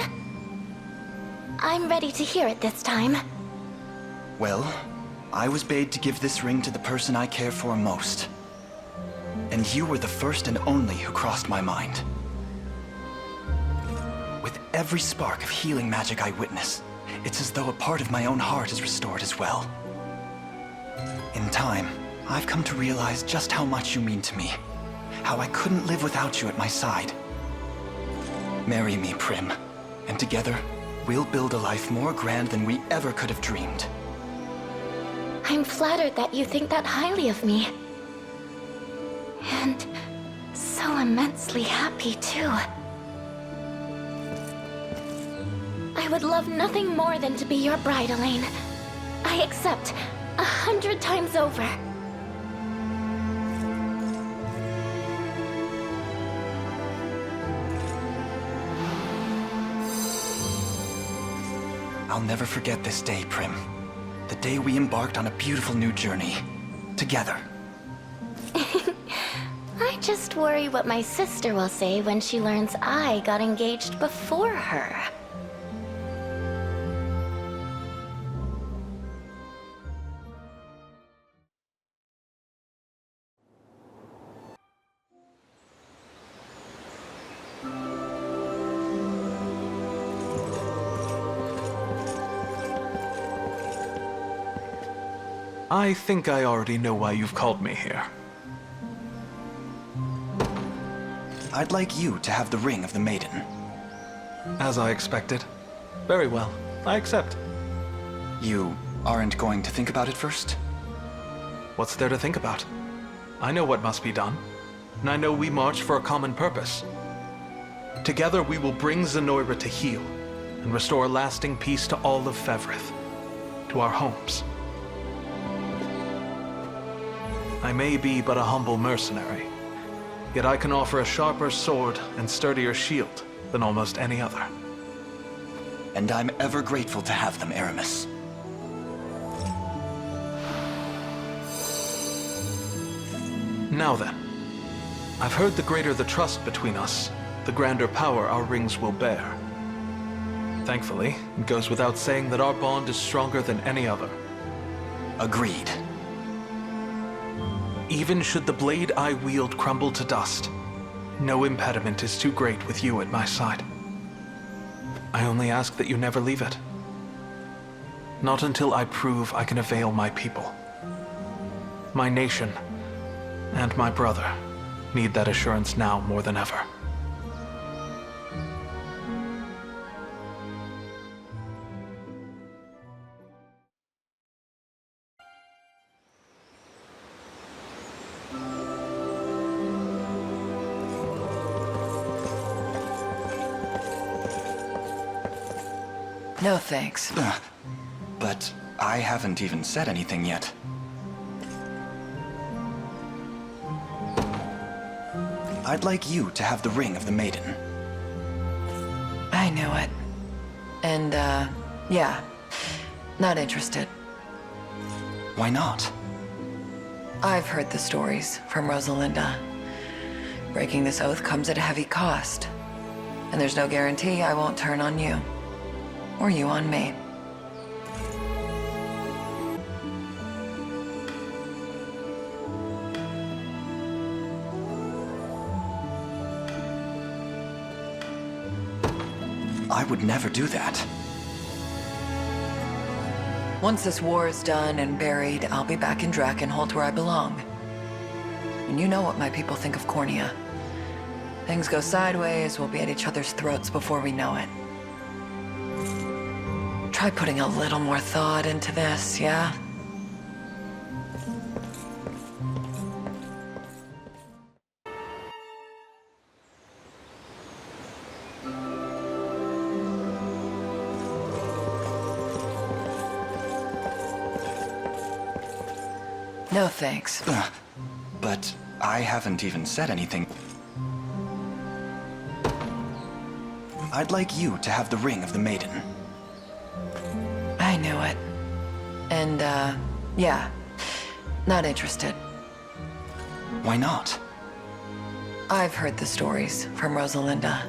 I'm ready to hear it this time. Well, I was bade to give this ring to the person I care for most. And you were the first and only who crossed my mind. With every spark of healing magic I witness, it's as though a part of my own heart is restored as well. In time, I've come to realize just how much you mean to me. How I couldn't live without you at my side. Marry me, Prim, and together, we'll build a life more grand than we ever could have dreamed. I'm flattered that you think that highly of me. And so immensely happy, too. I would love nothing more than to be your bride, Alain. I accept 100 times over. I'll never forget this day, Prim. The day we embarked on a beautiful new journey. Together. I just worry what my sister will say when she learns I got engaged before her. I think I already know why you've called me here. I'd like you to have the ring of the maiden. As I expected. Very well. I accept. You aren't going to think about it first? What's there to think about? I know what must be done, and I know we march for a common purpose. Together we will bring Zenoira to heal, and restore lasting peace to all of Fevrith, to our homes. I may be but a humble mercenary, yet I can offer a sharper sword and sturdier shield than almost any other. And I'm ever grateful to have them, Aramis. Now then, I've heard the greater the trust between us, the grander power our rings will bear. Thankfully, it goes without saying that our bond is stronger than any other. Agreed. Even should the blade I wield crumble to dust, no impediment is too great with you at my side. I only ask that you never leave it. Not until I prove I can avail my people. My nation, and my brother, need that assurance now more than ever. No thanks. But I haven't even said anything yet. I'd like you to have the ring of the maiden. I knew it. And, yeah. Not interested. Why not? I've heard the stories from Rosalinda. Breaking this oath comes at a heavy cost. And there's no guarantee I won't turn on you. Or you on me. I would never do that. Once this war is done and buried, I'll be back in Drakenholt where I belong. And you know what my people think of Cornea. Things go sideways, we'll be at each other's throats before we know it. Try putting a little more thought into this, yeah? No thanks. But I haven't even said anything. I'd like you to have the ring of the maiden. I knew it. And, yeah. Not interested. Why not? I've heard the stories from Rosalinda.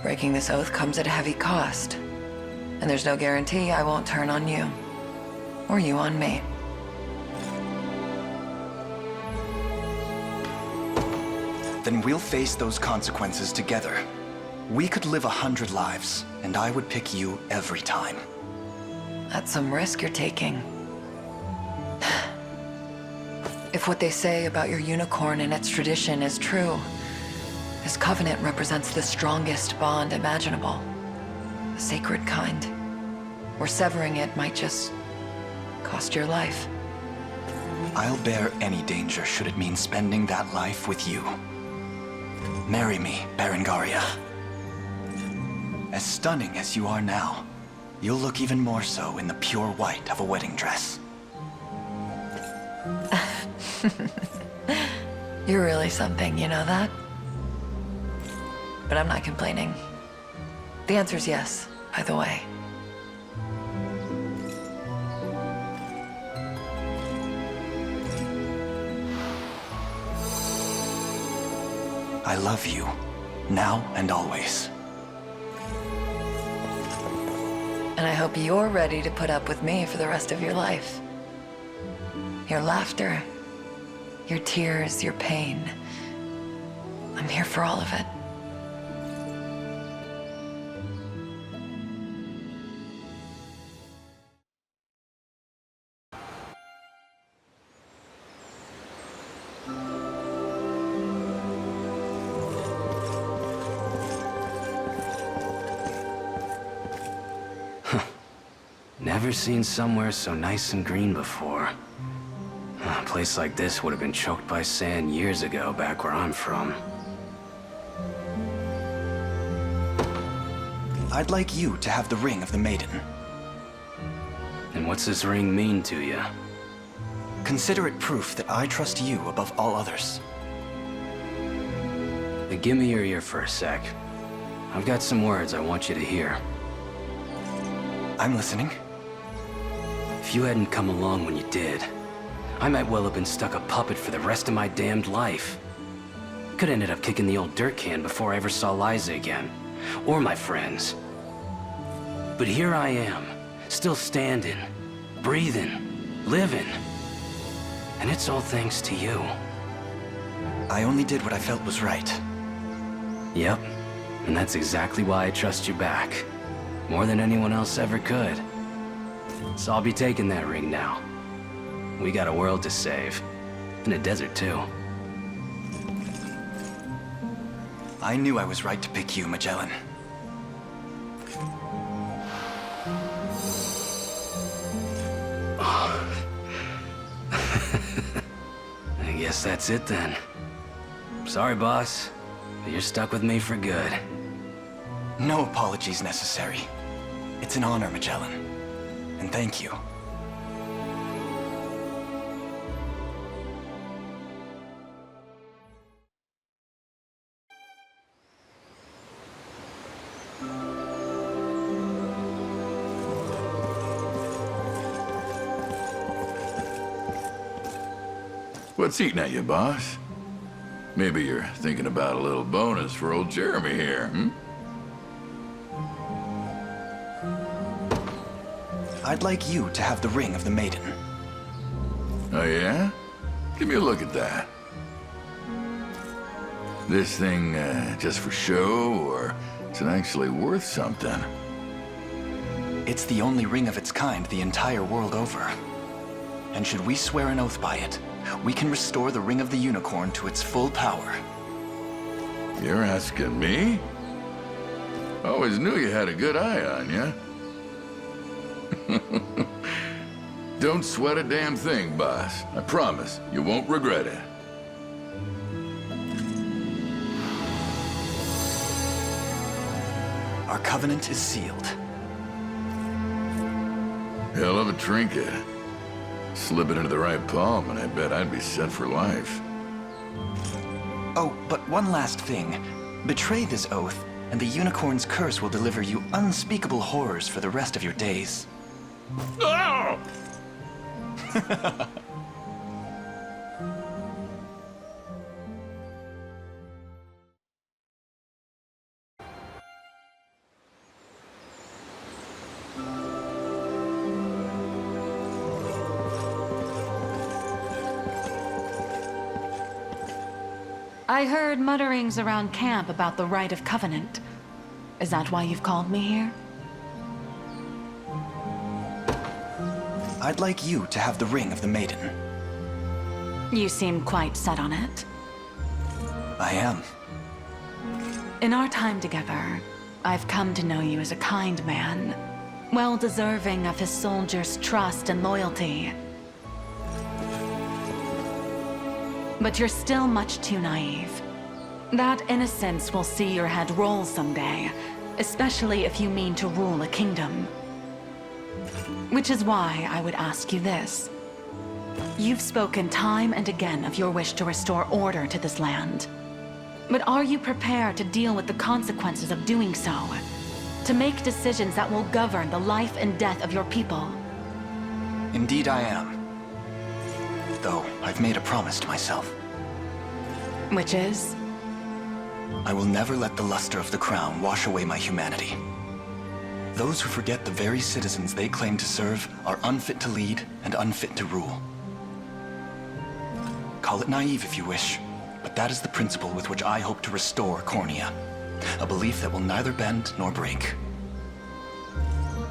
Breaking this oath comes at a heavy cost. And there's no guarantee I won't turn on you. Or you on me. Then we'll face those consequences together. We could live 100 lives, and I would pick you every time. That's some risk you're taking. If what they say about your unicorn and its tradition is true, this covenant represents the strongest bond imaginable. The sacred kind. Where severing it might just cost your life. I'll bear any danger should it mean spending that life with you. Marry me, Berengaria. As stunning as you are now, you'll look even more so in the pure white of a wedding dress. You're really something, you know that? But I'm not complaining. The answer's yes, by the way. I love you, now and always. And I hope you're ready to put up with me for the rest of your life. Your laughter, your tears, your pain. I'm here for all of it. Never seen somewhere so nice and green before. A place like this would have been choked by sand years ago, back where I'm from. I'd like you to have the ring of the maiden. And what's this ring mean to you? Consider it proof that I trust you above all others. Then give me your ear for a sec. I've got some words I want you to hear. I'm listening. If you hadn't come along when you did, I might well have been stuck a puppet for the rest of my damned life. Could ended up kicking the old dirt can before I ever saw Liza again. Or my friends. But here I am, still standing, breathing, living. And it's all thanks to you. I only did what I felt was right. Yep, and that's exactly why I trust you back. More than anyone else ever could. So I'll be taking that ring now. We got a world to save. And a desert, too. I knew I was right to pick you, Magellan. I guess that's it then. Sorry, boss, but you're stuck with me for good. No apologies necessary. It's an honor, Magellan. And thank you. What's eating at you, boss? Maybe you're thinking about a little bonus for old Jeremy here, hmm? I'd like you to have the ring of the maiden. Oh, yeah? Give me a look at that. This thing just for show, or is it actually worth something? It's the only ring of its kind the entire world over. And should we swear an oath by it, we can restore the Ring of the Unicorn to its full power. You're asking me? Always knew you had a good eye on you. Don't sweat a damn thing, boss. I promise, you won't regret it. Our covenant is sealed. Hell of a trinket. Slip it into the right palm, and I bet I'd be set for life. Oh, but one last thing. Betray this oath, and the unicorn's curse will deliver you unspeakable horrors for the rest of your days. Oh! I heard mutterings around camp about the Rite of Covenant. Is that why you've called me here? I'd like you to have the Ring of the Maiden. You seem quite set on it. I am. In our time together, I've come to know you as a kind man, well deserving of his soldiers' trust and loyalty. But you're still much too naive. That innocence will see your head roll someday, especially if you mean to rule a kingdom. Which is why I would ask you this. You've spoken time and again of your wish to restore order to this land. But are you prepared to deal with the consequences of doing so? To make decisions that will govern the life and death of your people? Indeed I am. Though I've made a promise to myself. Which is? I will never let the luster of the crown wash away my humanity. Those who forget the very citizens they claim to serve are unfit to lead and unfit to rule. Call it naive if you wish, but that is the principle with which I hope to restore Cornea. A belief that will neither bend nor break.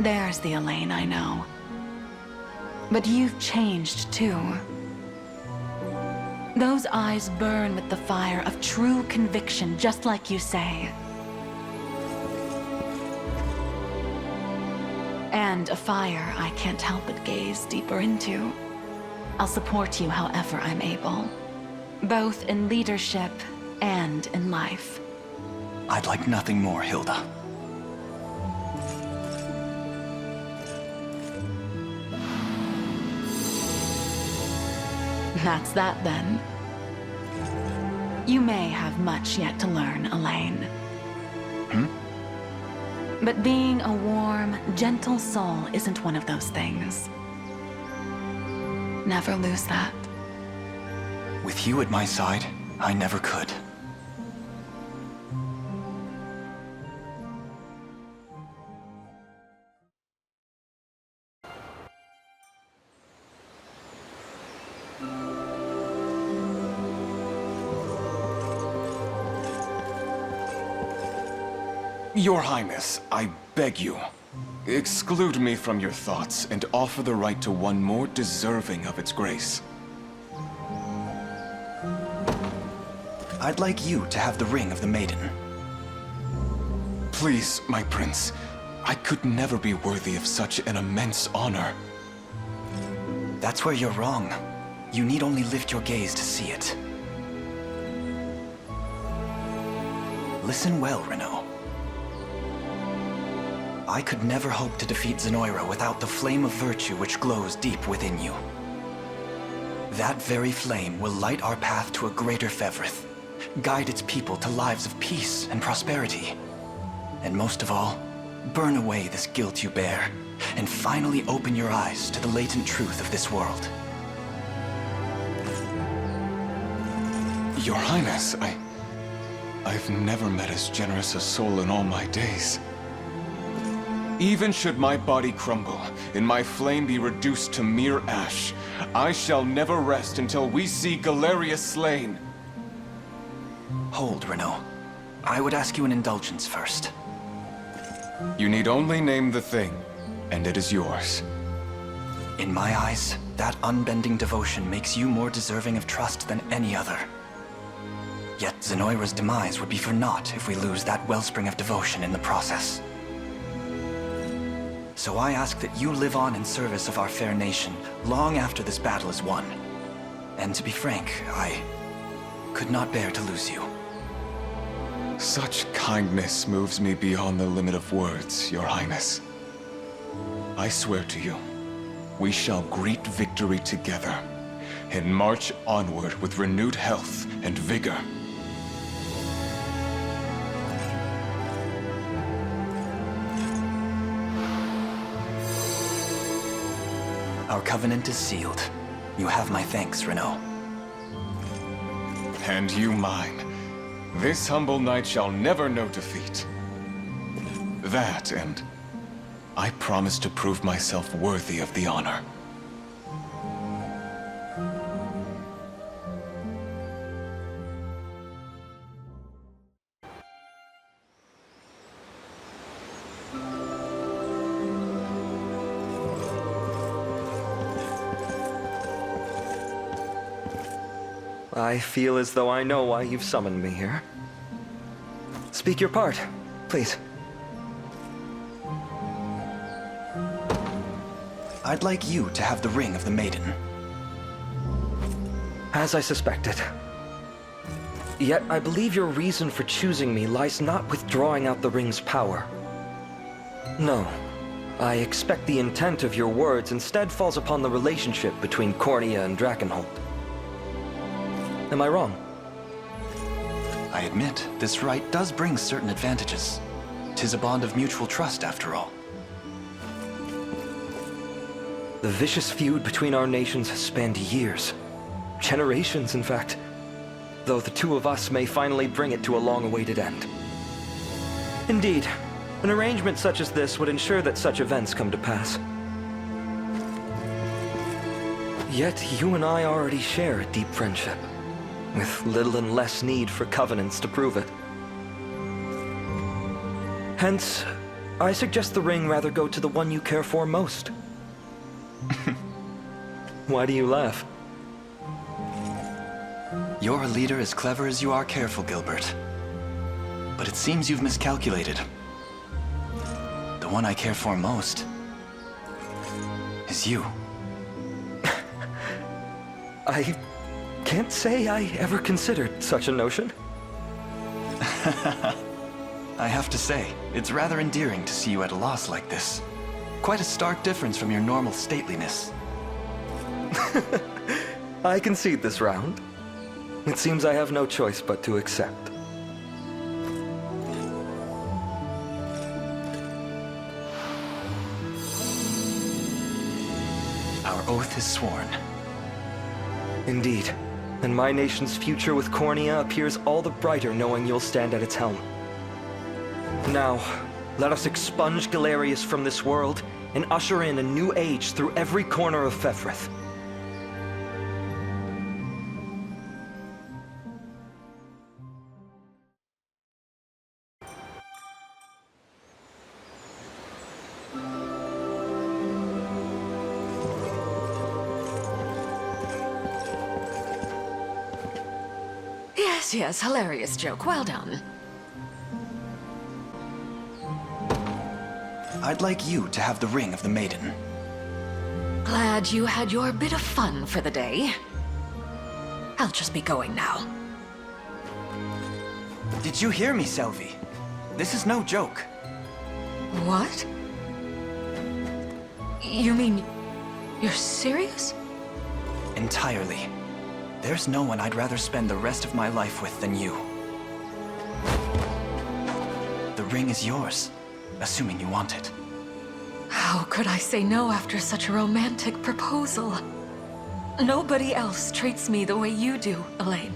There's the Alain I know. But you've changed too. Those eyes burn with the fire of true conviction, just like you say. And a fire I can't help but gaze deeper into. I'll support you however I'm able, both in leadership and in life. I'd like nothing more, Hilda. That's that then. You may have much yet to learn, Alain. But being a warm, gentle soul isn't one of those things. Never lose that. With you at my side, I never could. Your Highness, I beg you, exclude me from your thoughts and offer the right to one more deserving of its grace. I'd like you to have the Ring of the Maiden. Please, my prince, I could never be worthy of such an immense honor. That's where you're wrong. You need only lift your gaze to see it. Listen well, Renaud. I could never hope to defeat Zenoira without the flame of virtue which glows deep within you. That very flame will light our path to a greater Fevrith, guide its people to lives of peace and prosperity. And most of all, burn away this guilt you bear, and finally open your eyes to the latent truth of this world. Your Highness, I've never met as generous a soul in all my days. Even should my body crumble, and my flame be reduced to mere ash, I shall never rest until we see Galerius slain. Hold, Renaud. I would ask you an indulgence first. You need only name the thing, and it is yours. In my eyes, that unbending devotion makes you more deserving of trust than any other. Yet Zenoira's demise would be for naught if we lose that wellspring of devotion in the process. So I ask that you live on in service of our fair nation long after this battle is won. And to be frank, I could not bear to lose you. Such kindness moves me beyond the limit of words, Your Highness. I swear to you, we shall greet victory together and march onward with renewed health and vigor. Our covenant is sealed. You have my thanks, Renaud. And you mine. This humble knight shall never know defeat. That, and I promise to prove myself worthy of the honor. I feel as though I know why you've summoned me here. Speak your part, please. I'd like you to have the Ring of the Maiden. As I suspected. Yet I believe your reason for choosing me lies not with drawing out the ring's power. No. I expect the intent of your words instead falls upon the relationship between Cornea and Drakenholt. Am I wrong? I admit, this right does bring certain advantages. 'Tis a bond of mutual trust, after all. The vicious feud between our nations has spanned years. Generations, in fact. Though the two of us may finally bring it to a long-awaited end. Indeed, an arrangement such as this would ensure that such events come to pass. Yet you and I already share a deep friendship, with little and less need for covenants to prove it. Hence, I suggest the ring rather go to the one you care for most. Why do you laugh? You're a leader as clever as you are careful, Gilbert. But it seems you've miscalculated. The one I care for most is you. I can't say I ever considered such a notion. I have to say, it's rather endearing to see you at a loss like this. Quite a stark difference from your normal stateliness. I concede this round. It seems I have no choice but to accept. Our oath is sworn. Indeed. And my nation's future with Cornea appears all the brighter knowing you'll stand at its helm. Now, let us expunge Galerius from this world and usher in a new age through every corner of Fefrith. Yes, hilarious joke. Well done. I'd like you to have the Ring of the Maiden. Glad you had your bit of fun for the day. I'll just be going now. Did you hear me, Selvi? This is no joke. What? You mean you're serious? Entirely. There's no one I'd rather spend the rest of my life with than you. The ring is yours, assuming you want it. How could I say no after such a romantic proposal? Nobody else treats me the way you do, Alain.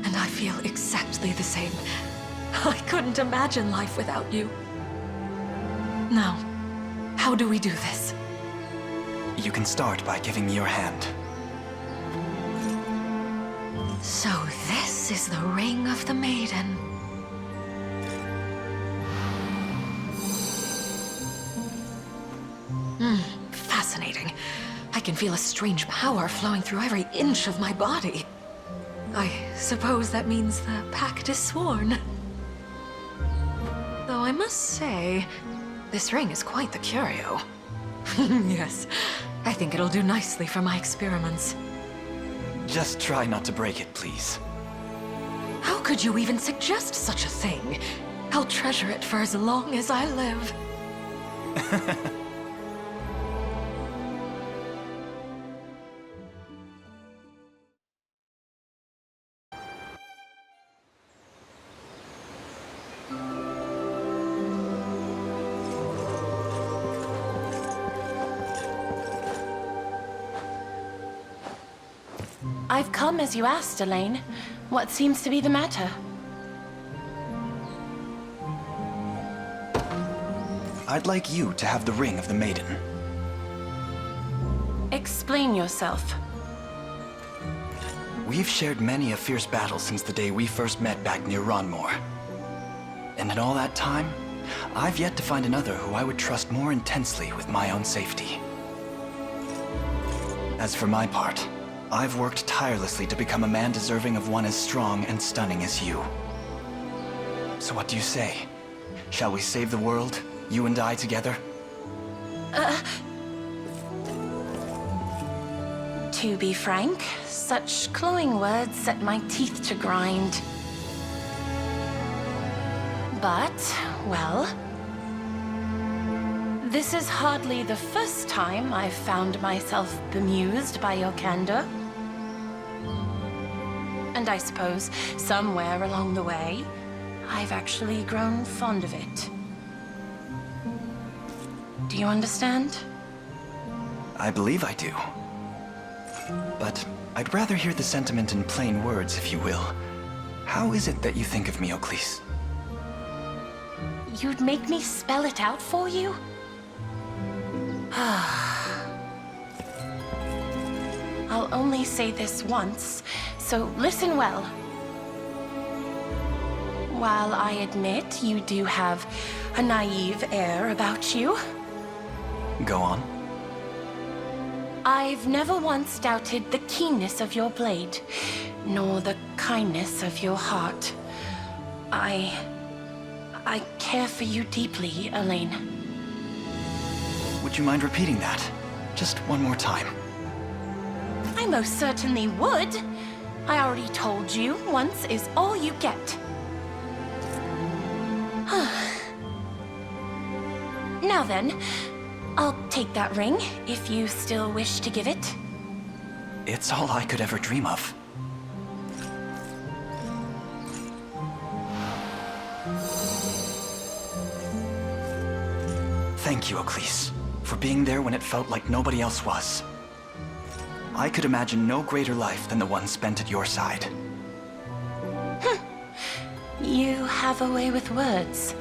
And I feel exactly the same. I couldn't imagine life without you. Now, how do we do this? You can start by giving me your hand. So this is the Ring of the Maiden. Fascinating. I can feel a strange power flowing through every inch of my body. I suppose that means the pact is sworn. Though I must say, this ring is quite the curio. Yes, I think it'll do nicely for my experiments. Just try not to break it, please. How could you even suggest such a thing? I'll treasure it for as long as I live. I've come as you asked, Alain. What seems to be the matter? I'd like you to have the Ring of the Maiden. Explain yourself. We've shared many a fierce battle since the day we first met back near Ronmore. And in all that time, I've yet to find another who I would trust more intensely with my own safety. As for my part, I've worked tirelessly to become a man deserving of one as strong and stunning as you. So what do you say? Shall we save the world, you and I together? To be frank, such glowing words set my teeth to grind. But, well, this is hardly the first time I've found myself bemused by your candor. And I suppose somewhere along the way, I've actually grown fond of it. Do you understand? I believe I do. But I'd rather hear the sentiment in plain words, if you will. How is it that you think of me, Oclis? You'd make me spell it out for you? I'll only say this once, so listen well. While I admit you do have a naive air about you, Go on. I've never once doubted the keenness of your blade, nor the kindness of your heart. I care for you deeply, Alain. Would you mind repeating that? Just one more time. I most certainly would. I already told you, once is all you get. Now then, I'll take that ring, if you still wish to give it. It's all I could ever dream of. Thank you, Oclis, for being there when it felt like nobody else was. I could imagine no greater life than the one spent at your side. You have a way with words.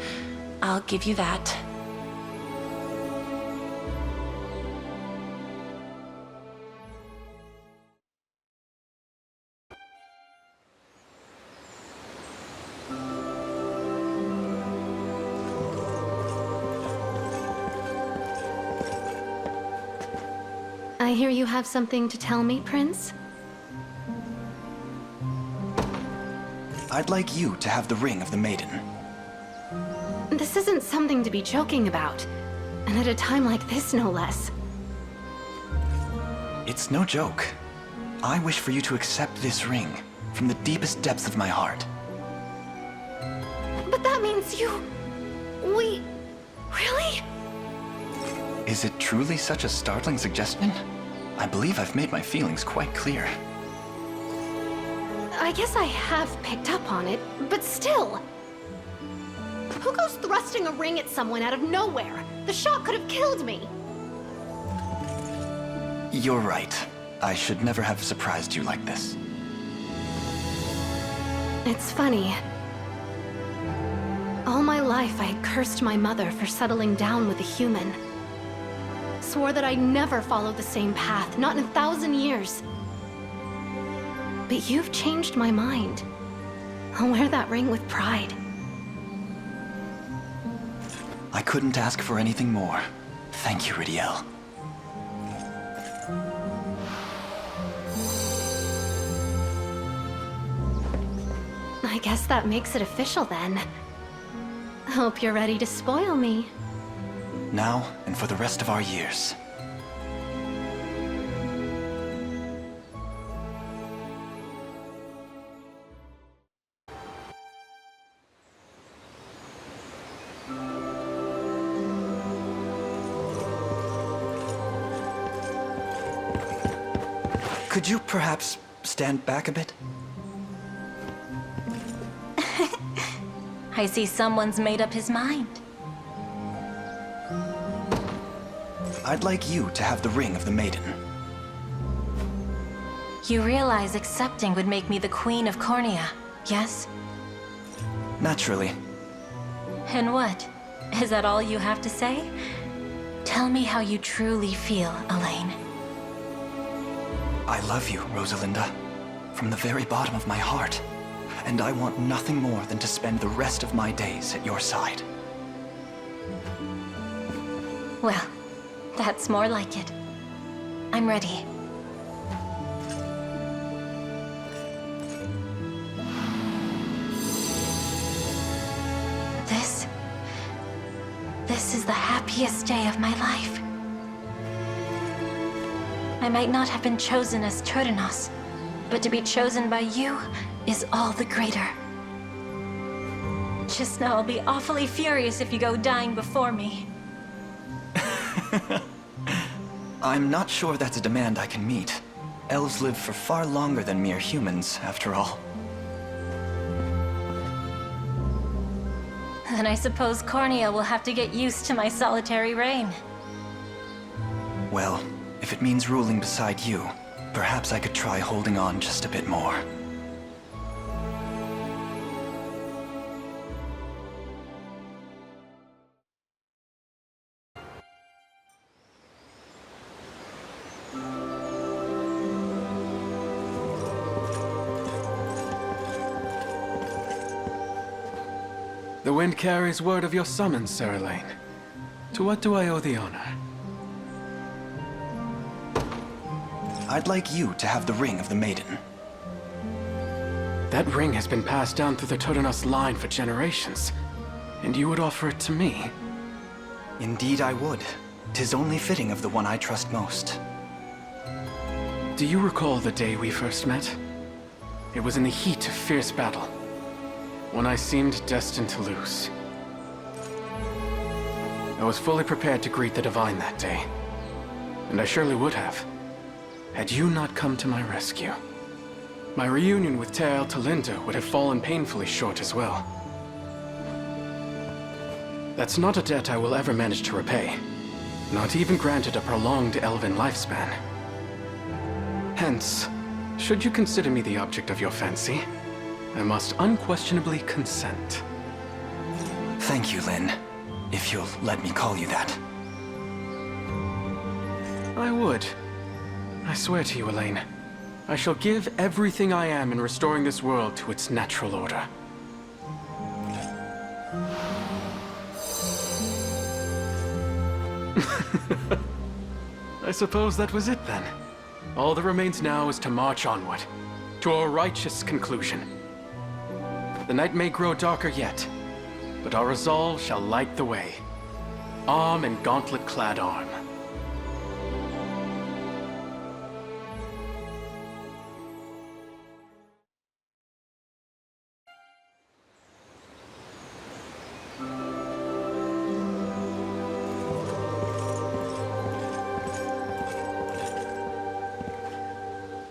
I'll give you that. I hear you have something to tell me, Prince? I'd like you to have the ring of the maiden. This isn't something to be joking about. And at a time like this, no less. It's no joke. I wish for you to accept this ring from the deepest depths of my heart. But that means you... We... Really? Is it truly such a startling suggestion? I believe I've made my feelings quite clear. I guess I have picked up on it, but still. Who goes thrusting a ring at someone out of nowhere? The shot could have killed me. You're right. I should never have surprised you like this. It's funny. All my life I had cursed my mother for settling down with a human. Swore that I'd never follow the same path, not in 1,000 years. But you've changed my mind. I'll wear that ring with pride. I couldn't ask for anything more. Thank you, Ridiel. I guess that makes it official then. Hope you're ready to spoil me. Now and for the rest of our years. Could you perhaps stand back a bit? I see someone's made up his mind. I'd like you to have the ring of the maiden. You realize accepting would make me the Queen of Cornea, yes? Naturally. And what? Is that all you have to say? Tell me how you truly feel, Alain. I love you, Rosalinda, from the very bottom of my heart. And I want nothing more than to spend the rest of my days at your side. Well, that's more like it. I'm ready. This is the happiest day of my life. I might not have been chosen as turnos, but to be chosen by you is all the greater. Just know I'll be awfully furious if you go dying before me. I'm not sure that's a demand I can meet. Elves live for far longer than mere humans, after all. Then I suppose Cornea will have to get used to my solitary reign. Well, if it means ruling beside you, perhaps I could try holding on just a bit more. The wind carries word of your summons, Sir Alain. To what do I owe the honor? I'd like you to have the Ring of the Maiden. That ring has been passed down through the TODAS line for generations, and you would offer it to me? Indeed I would. 'Tis only fitting of the one I trust most. Do you recall the day we first met? It was in the heat of fierce battle, when I seemed destined to lose. I was fully prepared to greet the Divine that day, and I surely would have, had you not come to my rescue. My reunion with Teil Talinda would have fallen painfully short as well. That's not a debt I will ever manage to repay, not even granted a prolonged elven lifespan. Hence, should you consider me the object of your fancy, I must unquestionably consent. Thank you, Lin. If you'll let me call you that. I would. I swear to you, Alain, I shall give everything I am in restoring this world to its natural order. I suppose that was it then. All that remains now is to march onward, to a righteous conclusion. The night may grow darker yet, but our resolve shall light the way. Arm and gauntlet-clad arm.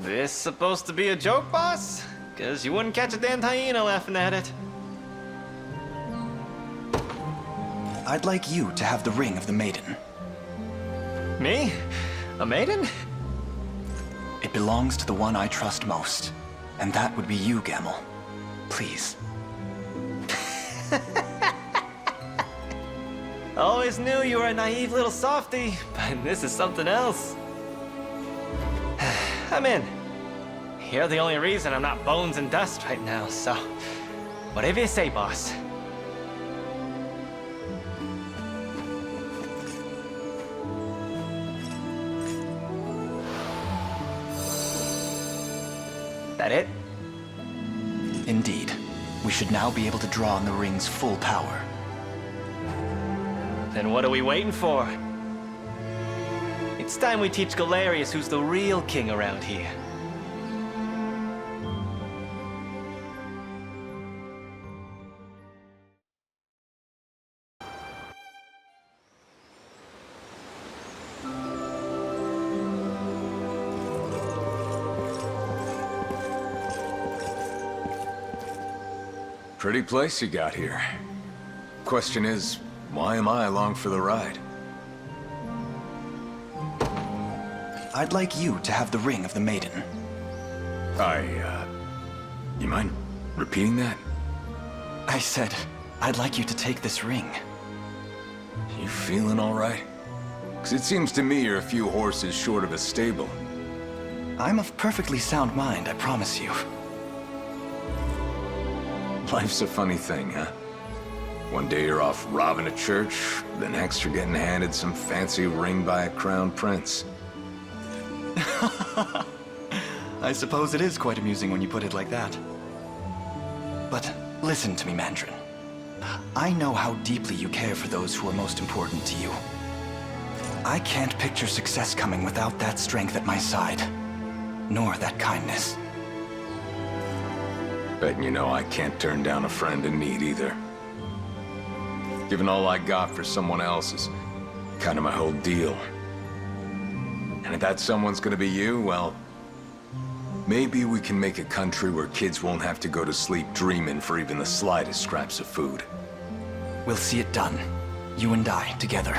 This supposed to be a joke, boss? Cause you wouldn't catch a damned hyena laughing at it. I'd like you to have the Ring of the Maiden. Me? A maiden? It belongs to the one I trust most. And that would be you, Gamel. Please. Always knew you were a naive little softy, but this is something else. I'm in. You're the only reason I'm not bones and dust right now, so whatever you say, boss. That it? Indeed. We should now be able to draw on the ring's full power. Then what are we waiting for? It's time we teach Galerius who's the real king around here. Pretty place you got here. Question is, why am I along for the ride? I'd like you to have the Ring of the Maiden. You mind repeating that? I said, I'd like you to take this ring. You feeling all right? 'Cause it seems to me you're a few horses short of a stable. I'm of perfectly sound mind, I promise you. Life's a funny thing, huh? One day you're off robbing a church, the next you're getting handed some fancy ring by a crown prince. I suppose it is quite amusing when you put it like that. But listen to me, Mandarin. I know how deeply you care for those who are most important to you. I can't picture success coming without that strength at my side, nor that kindness. Betting you know I can't turn down a friend in need either. Giving all I got for someone else is kind of my whole deal. And if that someone's gonna be you, well, maybe we can make a country where kids won't have to go to sleep dreaming for even the slightest scraps of food. We'll see it done. You and I, together.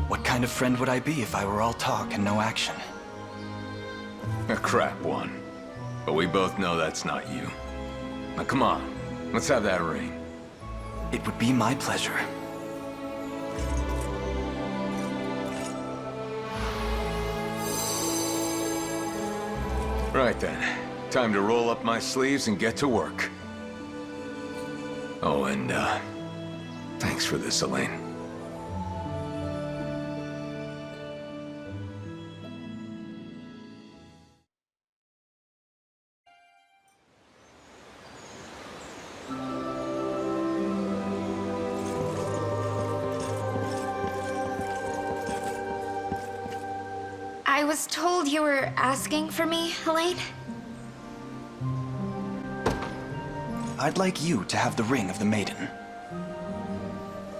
What kind of friend would I be if I were all talk and no action? A crap one. But we both know that's not you. Now come on, let's have that ring. It would be my pleasure. Right then. Time to roll up my sleeves and get to work. Oh, and, thanks for this, Alain. I was told you were asking for me, Alain? I'd like you to have the ring of the maiden.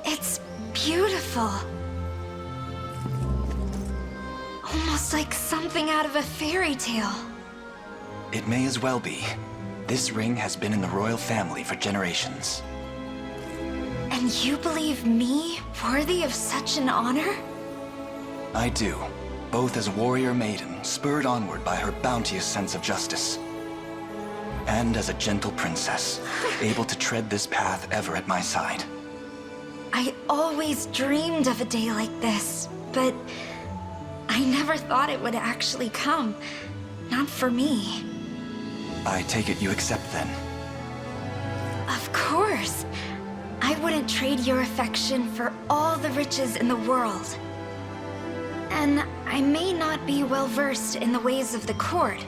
It's beautiful. Almost like something out of a fairy tale. It may as well be. This ring has been in the royal family for generations. And you believe me worthy of such an honor? I do. Both as a warrior maiden, spurred onward by her bounteous sense of justice. And as a gentle princess, able to tread this path ever at my side. I always dreamed of a day like this, but I never thought it would actually come. Not for me. I take it you accept then? Of course. I wouldn't trade your affection for all the riches in the world. And I may not be well versed in the ways of the court,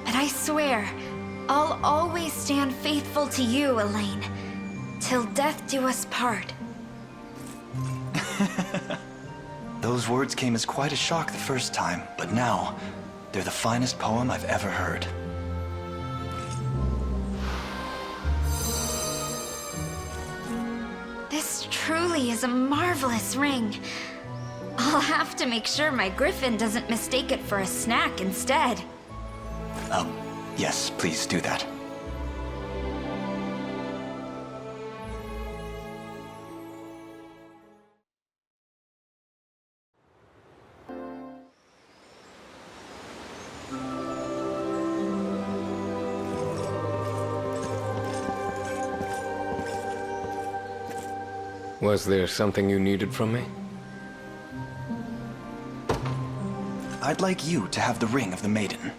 but I swear, I'll always stand faithful to you, Alain. Till death do us part. Those words came as quite a shock the first time, but now, they're the finest poem I've ever heard. This truly is a marvelous ring. I'll have to make sure my griffin doesn't mistake it for a snack instead. Yes, please do that. Was there something you needed from me? I'd like you to have the ring of the maiden.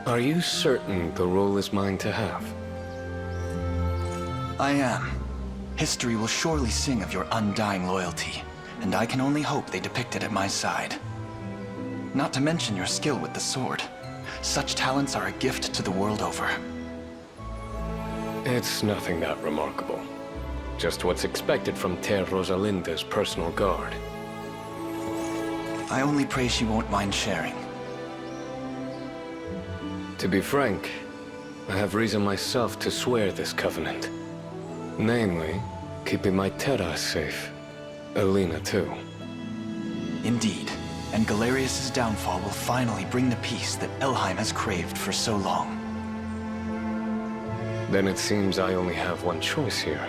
Are you certain the role is mine to have? I am. History will surely sing of your undying loyalty, and I can only hope they depict it at my side. Not to mention your skill with the sword. Such talents are a gift to the world over. It's nothing that remarkable. Just what's expected from Ter Rosalinda's personal guard. I only pray she won't mind sharing. To be frank, I have reason myself to swear this covenant. Namely, keeping my TODAS safe. Alina too. Indeed, and Galerius's downfall will finally bring the peace that Elheim has craved for so long. Then it seems I only have one choice here.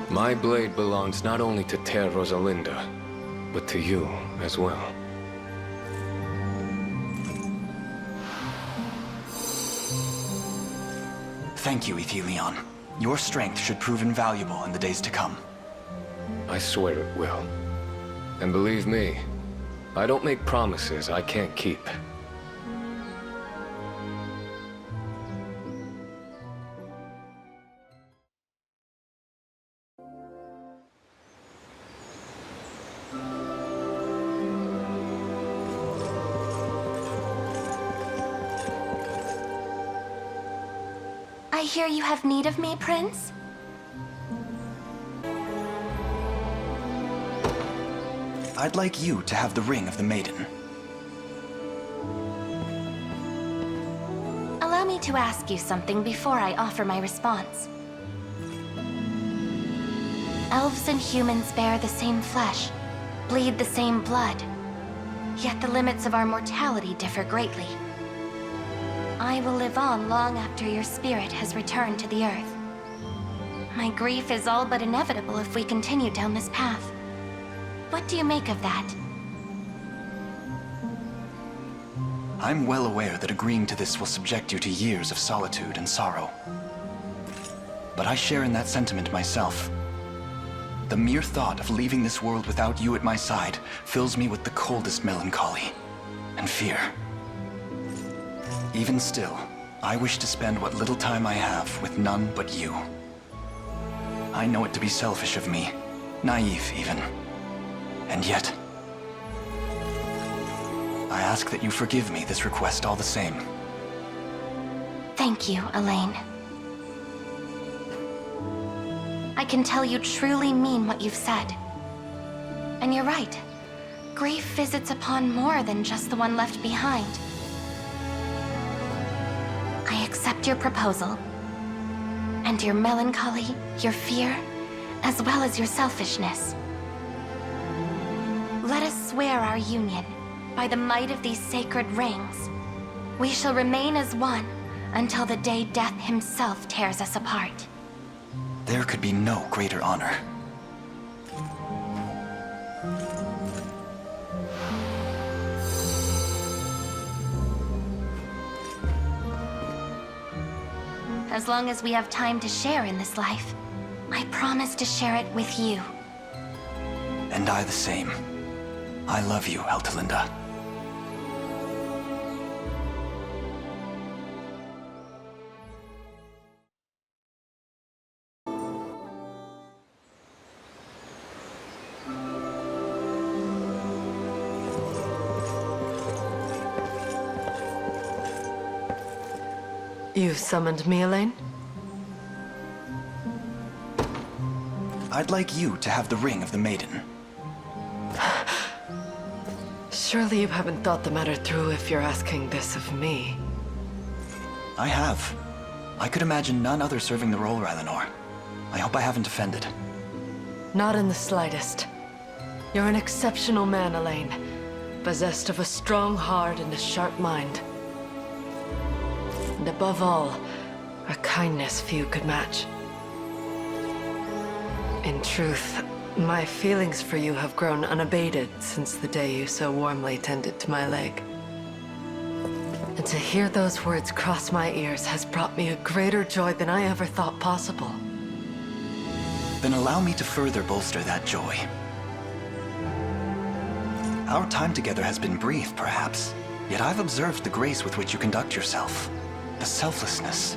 My blade belongs not only to Ter Rosalinda, but to you as well. Thank you, Ethelion. Your strength should prove invaluable in the days to come. I swear it will. And believe me, I don't make promises I can't keep. I hear you have need of me, Prince? I'd like you to have the ring of the maiden. Allow me to ask you something before I offer my response. Elves and humans bear the same flesh, bleed the same blood, yet the limits of our mortality differ greatly. I will live on long after your spirit has returned to the Earth. My grief is all but inevitable if we continue down this path. What do you make of that? I'm well aware that agreeing to this will subject you to years of solitude and sorrow. But I share in that sentiment myself. The mere thought of leaving this world without you at my side fills me with the coldest melancholy and fear. Even still, I wish to spend what little time I have with none but you. I know it to be selfish of me, naive even. And yet, I ask that you forgive me this request all the same. Thank you, Alain. I can tell you truly mean what you've said. And you're right. Grief visits upon more than just the one left behind. I accept your proposal. And your melancholy, your fear, as well as your selfishness. Let us swear our union by the might of these sacred rings. We shall remain as one until the day death himself tears us apart. There could be no greater honor. As long as we have time to share in this life, I promise to share it with you. And I the same. I love you, Eltelinda. You summoned me, Alain? I'd like you to have the ring of the maiden. Surely you haven't thought the matter through if you're asking this of me. I have. I could imagine none other serving the role, Rylanor. I hope I haven't offended. Not in the slightest. You're an exceptional man, Alain. Possessed of a strong heart and a sharp mind. And above all, a kindness few could match. In truth, my feelings for you have grown unabated since the day you so warmly tended to my leg. And to hear those words cross my ears has brought me a greater joy than I ever thought possible. Then allow me to further bolster that joy. Our time together has been brief, perhaps, yet I've observed the grace with which you conduct yourself. The selflessness.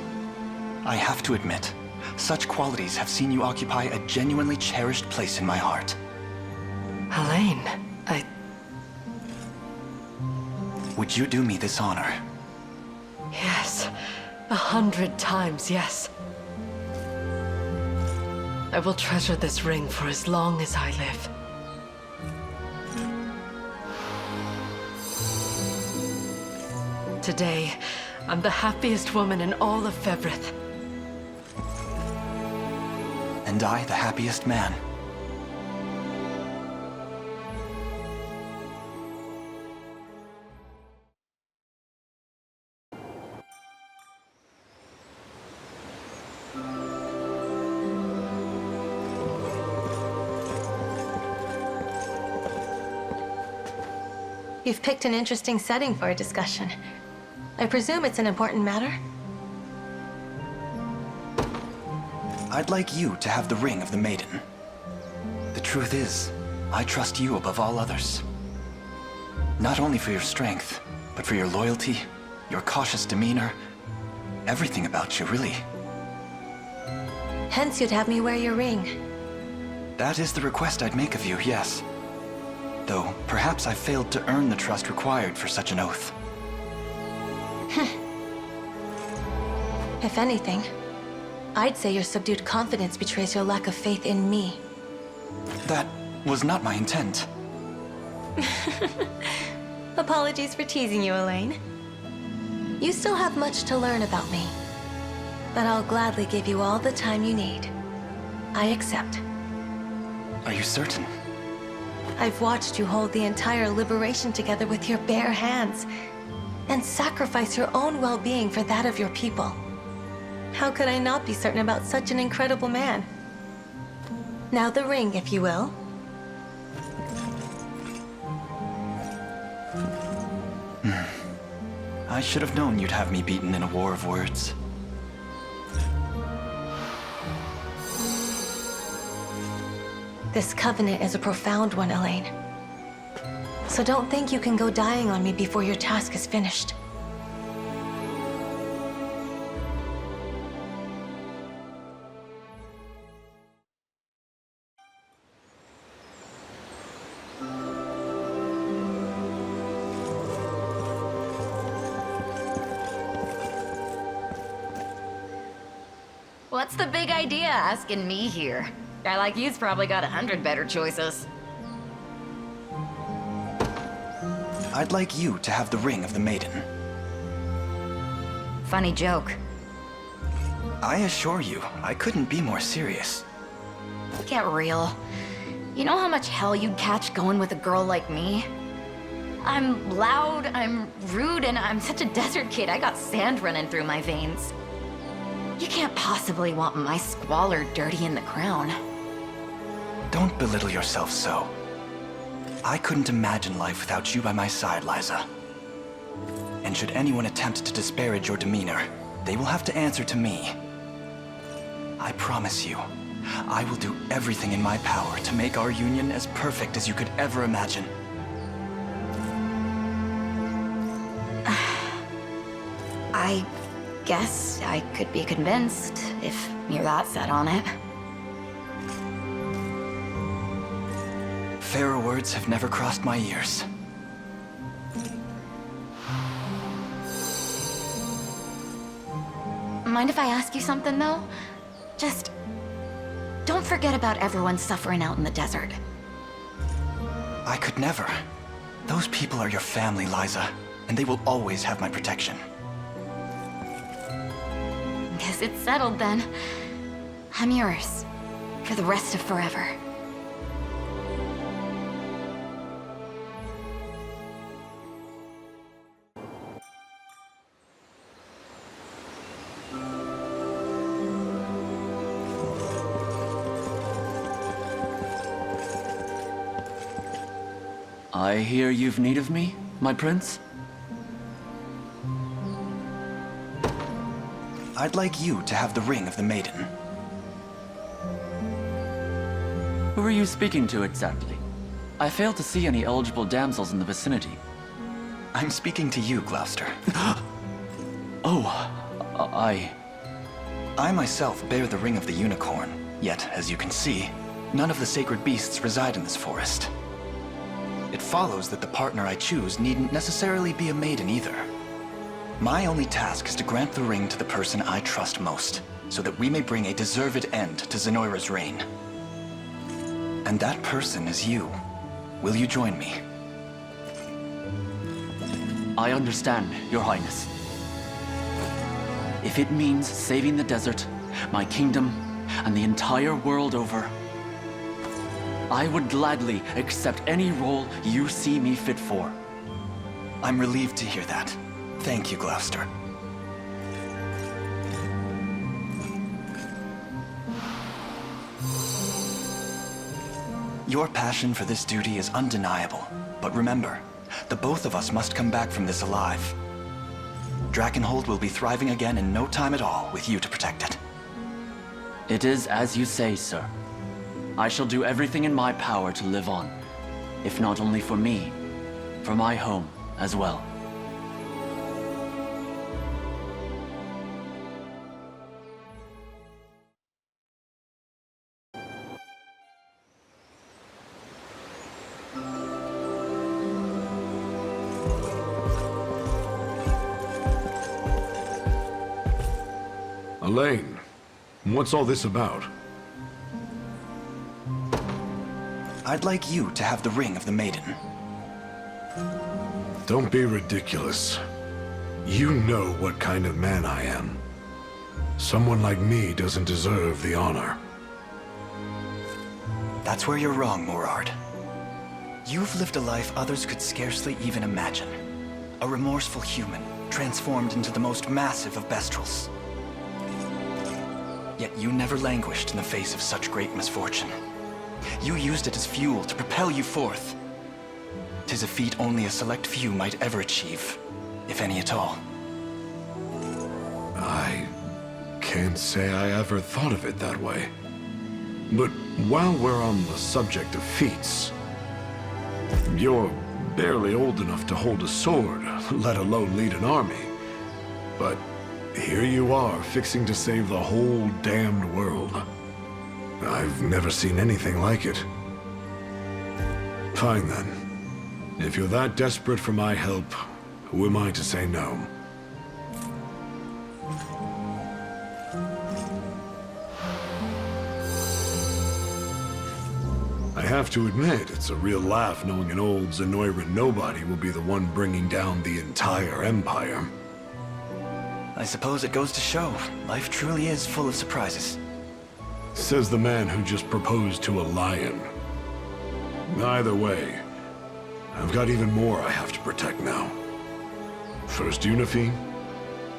I have to admit, such qualities have seen you occupy a genuinely cherished place in my heart. Alain, Would you do me this honor? Yes. 100 times, yes. I will treasure this ring for as long as I live. Today, I'm the happiest woman in all of Fevrith. And I, the happiest man. You've picked an interesting setting for a discussion. I presume it's an important matter? I'd like you to have the ring of the maiden. The truth is, I trust you above all others. Not only for your strength, but for your loyalty, your cautious demeanor, everything about you, really. Hence you'd have me wear your ring. That is the request I'd make of you, yes. Though, perhaps I failed to earn the trust required for such an oath. If anything, I'd say your subdued confidence betrays your lack of faith in me. That was not my intent. Apologies for teasing you, Alain. You still have much to learn about me, but I'll gladly give you all the time you need. I accept. Are you certain? I've watched you hold the entire liberation together with your bare hands, and sacrifice your own well-being for that of your people. How could I not be certain about such an incredible man? Now the ring, if you will. I should have known you'd have me beaten in a war of words. This covenant is a profound one, Alain. So don't think you can go dying on me before your task is finished. What's the big idea asking me here? Guy like you's probably got 100 better choices. I'd like you to have the ring of the maiden. Funny joke. I assure you, I couldn't be more serious. Get real. You know how much hell you'd catch going with a girl like me? I'm loud, I'm rude, and I'm such a desert kid, I got sand running through my veins. You can't possibly want my squalor dirty in the crown. Don't belittle yourself so. I couldn't imagine life without you by my side, Liza. And should anyone attempt to disparage your demeanor, they will have to answer to me. I promise you, I will do everything in my power to make our union as perfect as you could ever imagine. I guess I could be convinced if you're that set on it. Fairer words have never crossed my ears. Mind if I ask you something, though? Just don't forget about everyone suffering out in the desert. I could never. Those people are your family, Liza, and they will always have my protection. Guess it's settled then. I'm yours. For the rest of forever. I hear you've need of me, my prince? I'd like you to have the ring of the maiden. Who are you speaking to exactly? I fail to see any eligible damsels in the vicinity. I'm speaking to you, Gloucester. I myself bear the ring of the unicorn, yet, as you can see, none of the sacred beasts reside in this forest. It follows that the partner I choose needn't necessarily be a maiden either. My only task is to grant the ring to the person I trust most, so that we may bring a deserved end to Zenoira's reign. And that person is you. Will you join me? I understand, Your Highness. If it means saving the desert, my kingdom, and the entire world over, I would gladly accept any role you see me fit for. I'm relieved to hear that. Thank you, Gloucester. Your passion for this duty is undeniable, but remember, the both of us must come back from this alive. Drakenhold will be thriving again in no time at all, with you to protect it. It is as you say, sir. I shall do everything in my power to live on, if not only for me, for my home as well. Alain, What's all this about? I'd like you to have the ring of the maiden. Don't be ridiculous. You know what kind of man I am. Someone like me doesn't deserve the honor. That's where you're wrong, Morard. You've lived a life others could scarcely even imagine. A remorseful human, transformed into the most massive of bestrels. Yet you never languished in the face of such great misfortune. You used it as fuel to propel you forth. 'Tis a feat only a select few might ever achieve, if any at all. I can't say I ever thought of it that way. But while we're on the subject of feats, you're barely old enough to hold a sword, let alone lead an army. But here you are, fixing to save the whole damned world. I've never seen anything like it. Fine then. If you're that desperate for my help, who am I to say no? I have to admit, it's a real laugh knowing an old Zenoiran nobody will be the one bringing down the entire Empire. I suppose it goes to show, life truly is full of surprises. Says the man who just proposed to a lion. Either way, I've got even more I have to protect now. First Unifi,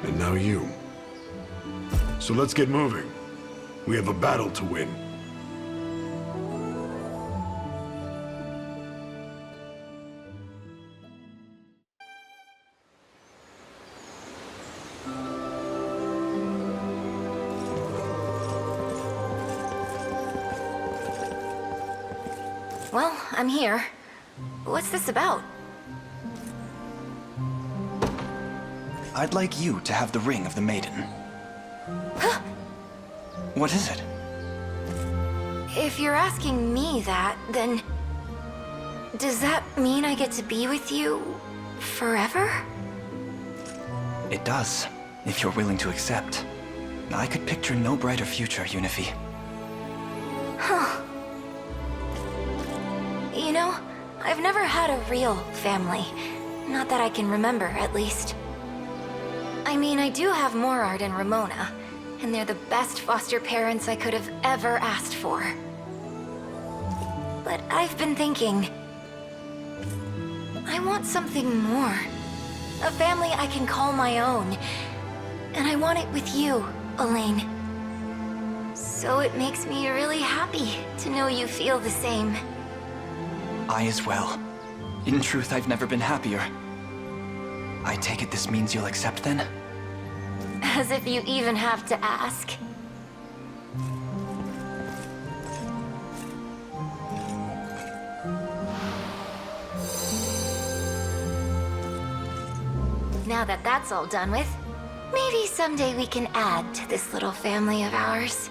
and now you. So let's get moving. We have a battle to win. Well, I'm here. What's this about? I'd like you to have the ring of the maiden. Huh? What is it? If you're asking me that, then... does that mean I get to be with you... forever? It does, if you're willing to accept. I could picture no brighter future, Unifi. Huh. You know, I've never had a real family. Not that I can remember, at least. I mean, I do have Morard and Ramona, and they're the best foster parents I could have ever asked for. But I've been thinking... I want something more. A family I can call my own. And I want it with you, Alain. So it makes me really happy to know you feel the same. I as well. In truth, I've never been happier. I take it this means you'll accept then? As if you even have to ask. Now that that's all done with, maybe someday we can add to this little family of ours.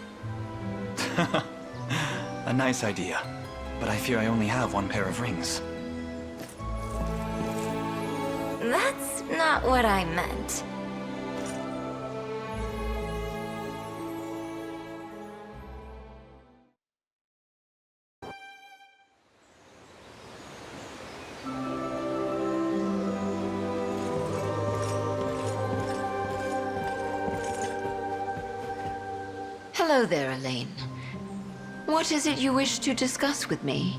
A nice idea. But I fear I only have one pair of rings. That's not what I meant. Hello there, Alain. What is it you wish to discuss with me?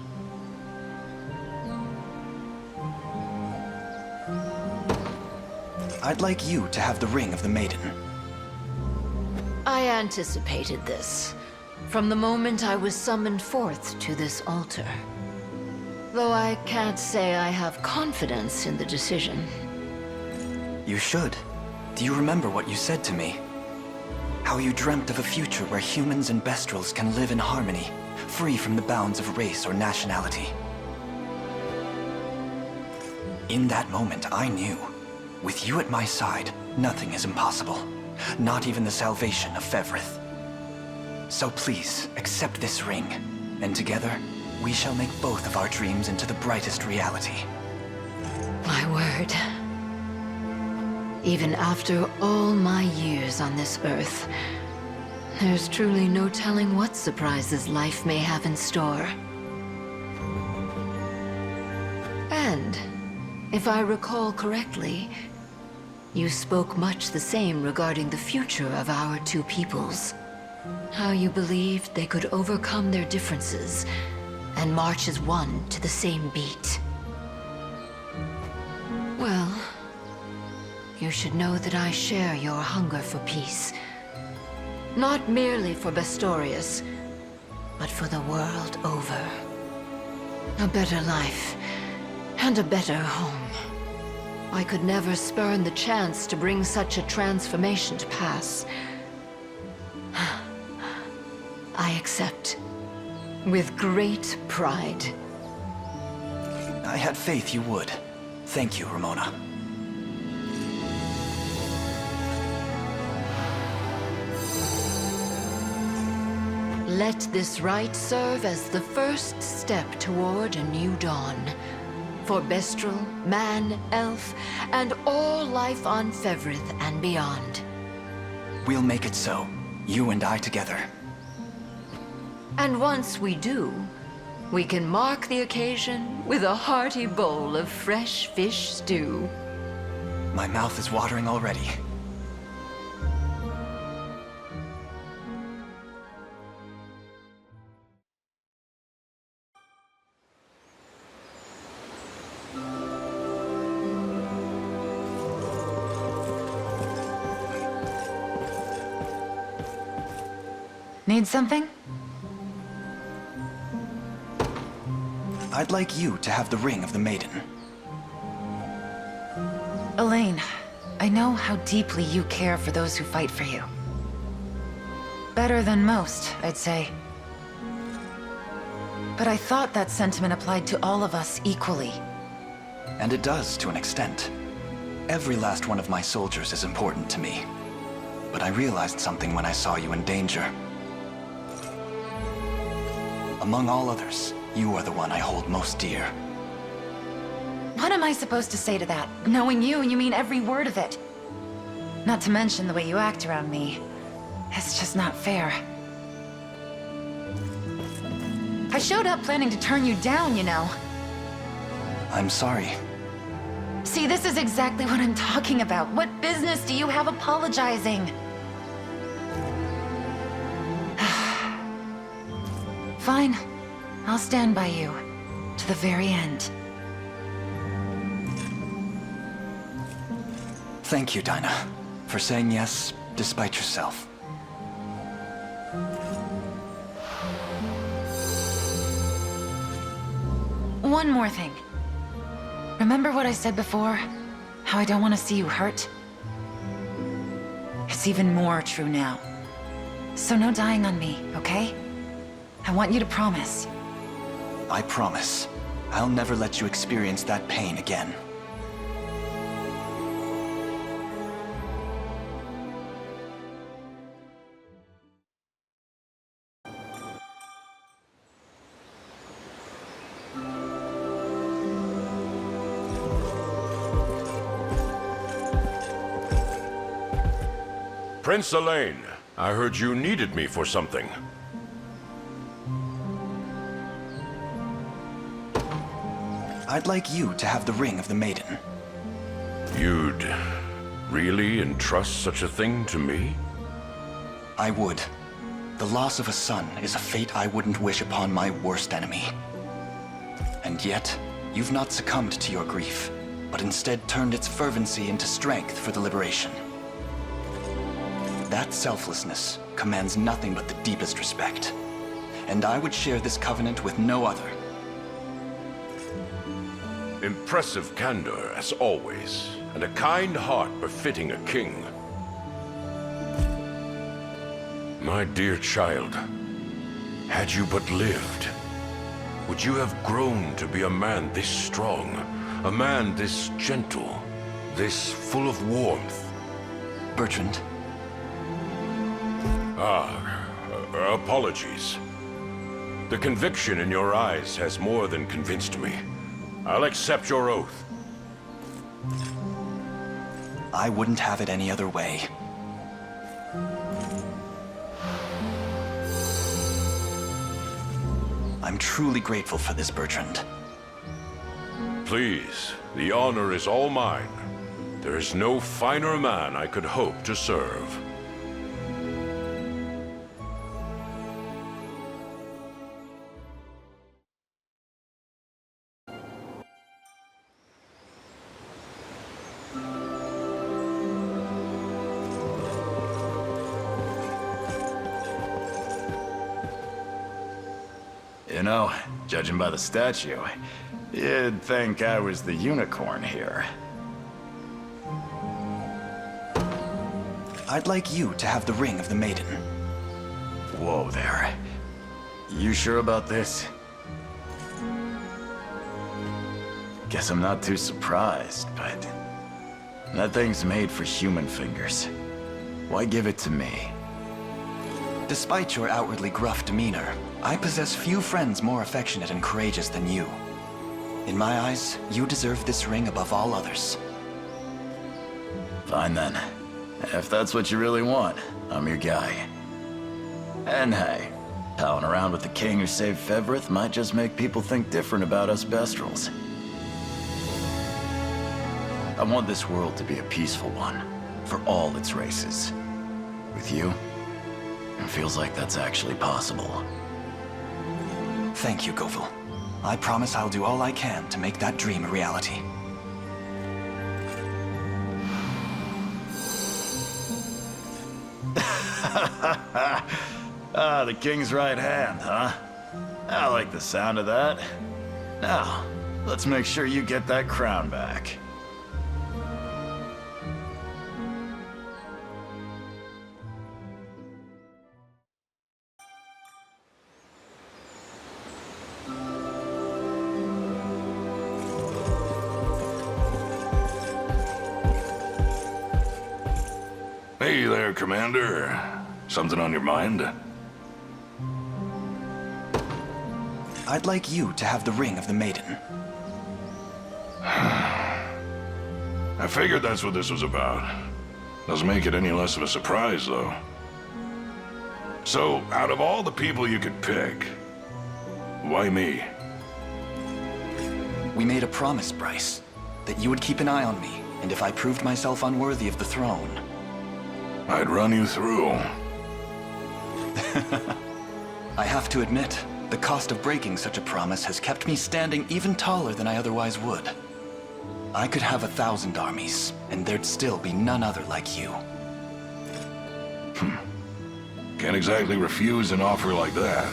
I'd like you to have the ring of the maiden. I anticipated this, from the moment I was summoned forth to this altar. Though I can't say I have confidence in the decision. You should. Do you remember what you said to me? How you dreamt of a future where humans and bestrels can live in harmony, free from the bounds of race or nationality. In that moment, I knew, with you at my side, nothing is impossible. Not even the salvation of Fevrith. So please, accept this ring, and together, we shall make both of our dreams into the brightest reality. My word. Even after all my years on this earth, There's truly no telling what surprises life may have in store. And, if I recall correctly, you spoke much the same regarding the future of our two peoples. How you believed they could overcome their differences and march as one to the same beat. Well, you should know that I share your hunger for peace. Not merely for Bastorius, but for the world over. A better life, and a better home. I could never spurn the chance to bring such a transformation to pass. I accept. With great pride. I had faith you would. Thank you, Ramona. Let this rite serve as the first step toward a new dawn. For Bestral, man, elf, and all life on Fevrith and beyond. We'll make it so. You and I together. And once we do, we can mark the occasion with a hearty bowl of fresh fish stew. My mouth is watering already. Need something? I'd like you to have the ring of the maiden. Alain, I know how deeply you care for those who fight for you. Better than most, I'd say. But I thought that sentiment applied to all of us equally. And it does, to an extent. Every last one of my soldiers is important to me. But I realized something when I saw you in danger. Among all others, you are the one I hold most dear. What am I supposed to say to that? Knowing you mean every word of it. Not to mention the way you act around me. It's just not fair. I showed up planning to turn you down, you know. I'm sorry. See, this is exactly what I'm talking about. What business do you have apologizing? Fine. I'll stand by you. To the very end. Thank you, Dinah, for saying yes, despite yourself. One more thing. Remember what I said before? How I don't want to see you hurt? It's even more true now. So no dying on me, okay? I want you to promise. I promise. I'll never let you experience that pain again. Prince Alain, I heard you needed me for something. I'd like you to have the ring of the maiden. You'd really entrust such a thing to me? I would. The loss of a son is a fate I wouldn't wish upon my worst enemy. And yet, you've not succumbed to your grief, but instead turned its fervency into strength for the liberation. That selflessness commands nothing but the deepest respect. And I would share this covenant with no other. Impressive candor, as always, and a kind heart befitting a king. My dear child, had you but lived, would you have grown to be a man this strong, a man this gentle, this full of warmth? Bertrand? Apologies. The conviction in your eyes has more than convinced me. I'll accept your oath. I wouldn't have it any other way. I'm truly grateful for this, Bertrand. Please, the honor is all mine. There is no finer man I could hope to serve. You know, judging by the statue, you'd think I was the unicorn here. I'd like you to have the Ring of the Maiden. Whoa there. You sure about this? Guess I'm not too surprised, but that thing's made for human fingers. Why give it to me? Despite your outwardly gruff demeanor, I possess few friends more affectionate and courageous than you. In my eyes, you deserve this ring above all others. Fine then. If that's what you really want, I'm your guy. And hey, palling around with the king who saved Fevrith might just make people think different about us Bestrels. I want this world to be a peaceful one, for all its races. With you, it feels like that's actually possible. Thank you, Govil. I promise I'll do all I can to make that dream a reality. Ah, the king's right hand, huh? I like the sound of that. Now, let's make sure you get that crown back. Hey there, Commander. Something on your mind? I'd like you to have the Ring of the Maiden. I figured that's what this was about. Doesn't make it any less of a surprise, though. So, out of all the people you could pick, why me? We made a promise, Bryce, that you would keep an eye on me, and if I proved myself unworthy of the throne, I'd run you through. I have to admit, the cost of breaking such a promise has kept me standing even taller than I otherwise would. I could have 1,000 armies, and there'd still be none other like you. Can't exactly refuse an offer like that.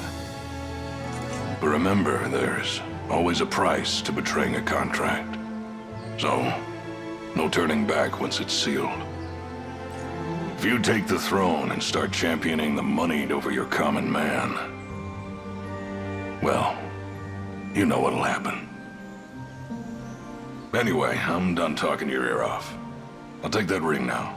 But remember, there's always a price to betraying a contract. So, no turning back once it's sealed. If you take the throne and start championing the moneyed over your common man, well, you know what'll happen. Anyway, I'm done talking your ear off. I'll take that ring now.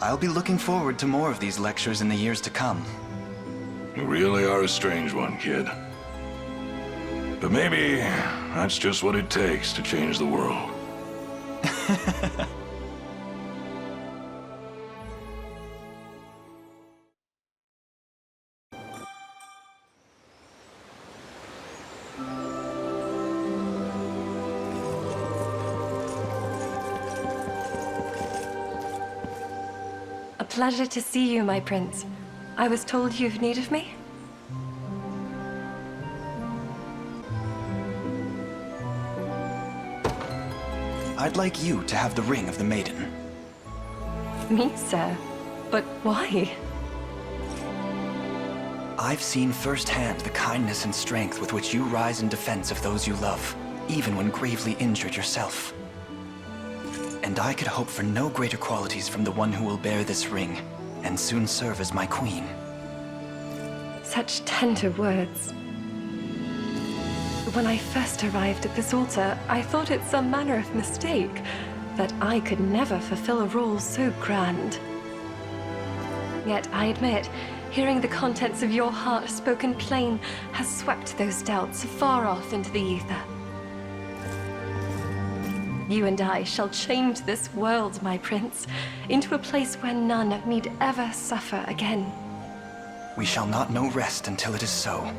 I'll be looking forward to more of these lectures in the years to come. You really are a strange one, kid. But maybe that's just what it takes to change the world. A pleasure to see you, my prince. I was told you've need of me? I'd like you to have the Ring of the Maiden. Me, sir? But why? I've seen firsthand the kindness and strength with which you rise in defense of those you love, even when gravely injured yourself. And I could hope for no greater qualities from the one who will bear this ring, and soon serve as my queen. Such tender words. When I first arrived at this altar, I thought it some manner of mistake, that I could never fulfill a role so grand. Yet I admit, hearing the contents of your heart spoken plain has swept those doubts far off into the ether. You and I shall change this world, my prince, into a place where none need ever suffer again. We shall not know rest until it is so.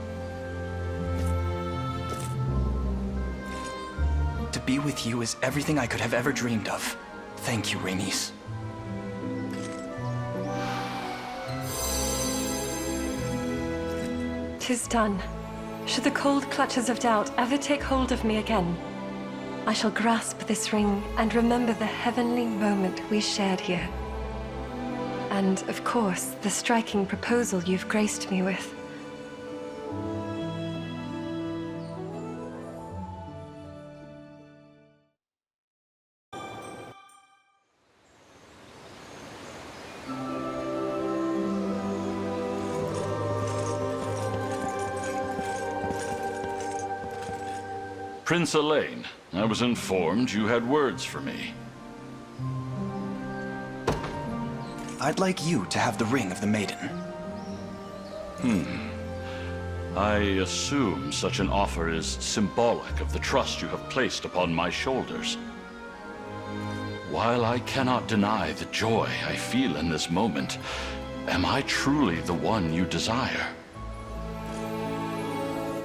To be with you is everything I could have ever dreamed of. Thank you, Rhaenys. 'Tis done. Should the cold clutches of doubt ever take hold of me again, I shall grasp this ring and remember the heavenly moment we shared here. And, of course, the striking proposal you've graced me with. Prince Alain, I was informed you had words for me. I'd like you to have the ring of the maiden. I assume such an offer is symbolic of the trust you have placed upon my shoulders. While I cannot deny the joy I feel in this moment, am I truly the one you desire?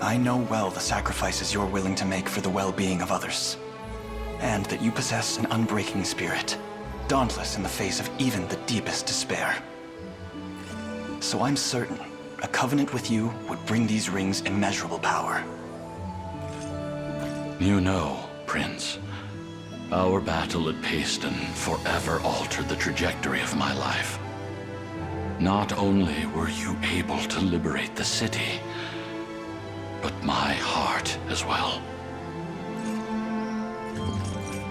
I know well the sacrifices you're willing to make for the well-being of others, and that you possess an unbreaking spirit, dauntless in the face of even the deepest despair. So I'm certain a covenant with you would bring these rings immeasurable power. You know, Prince, our battle at Paeston forever altered the trajectory of my life. Not only were you able to liberate the city, but my heart as well.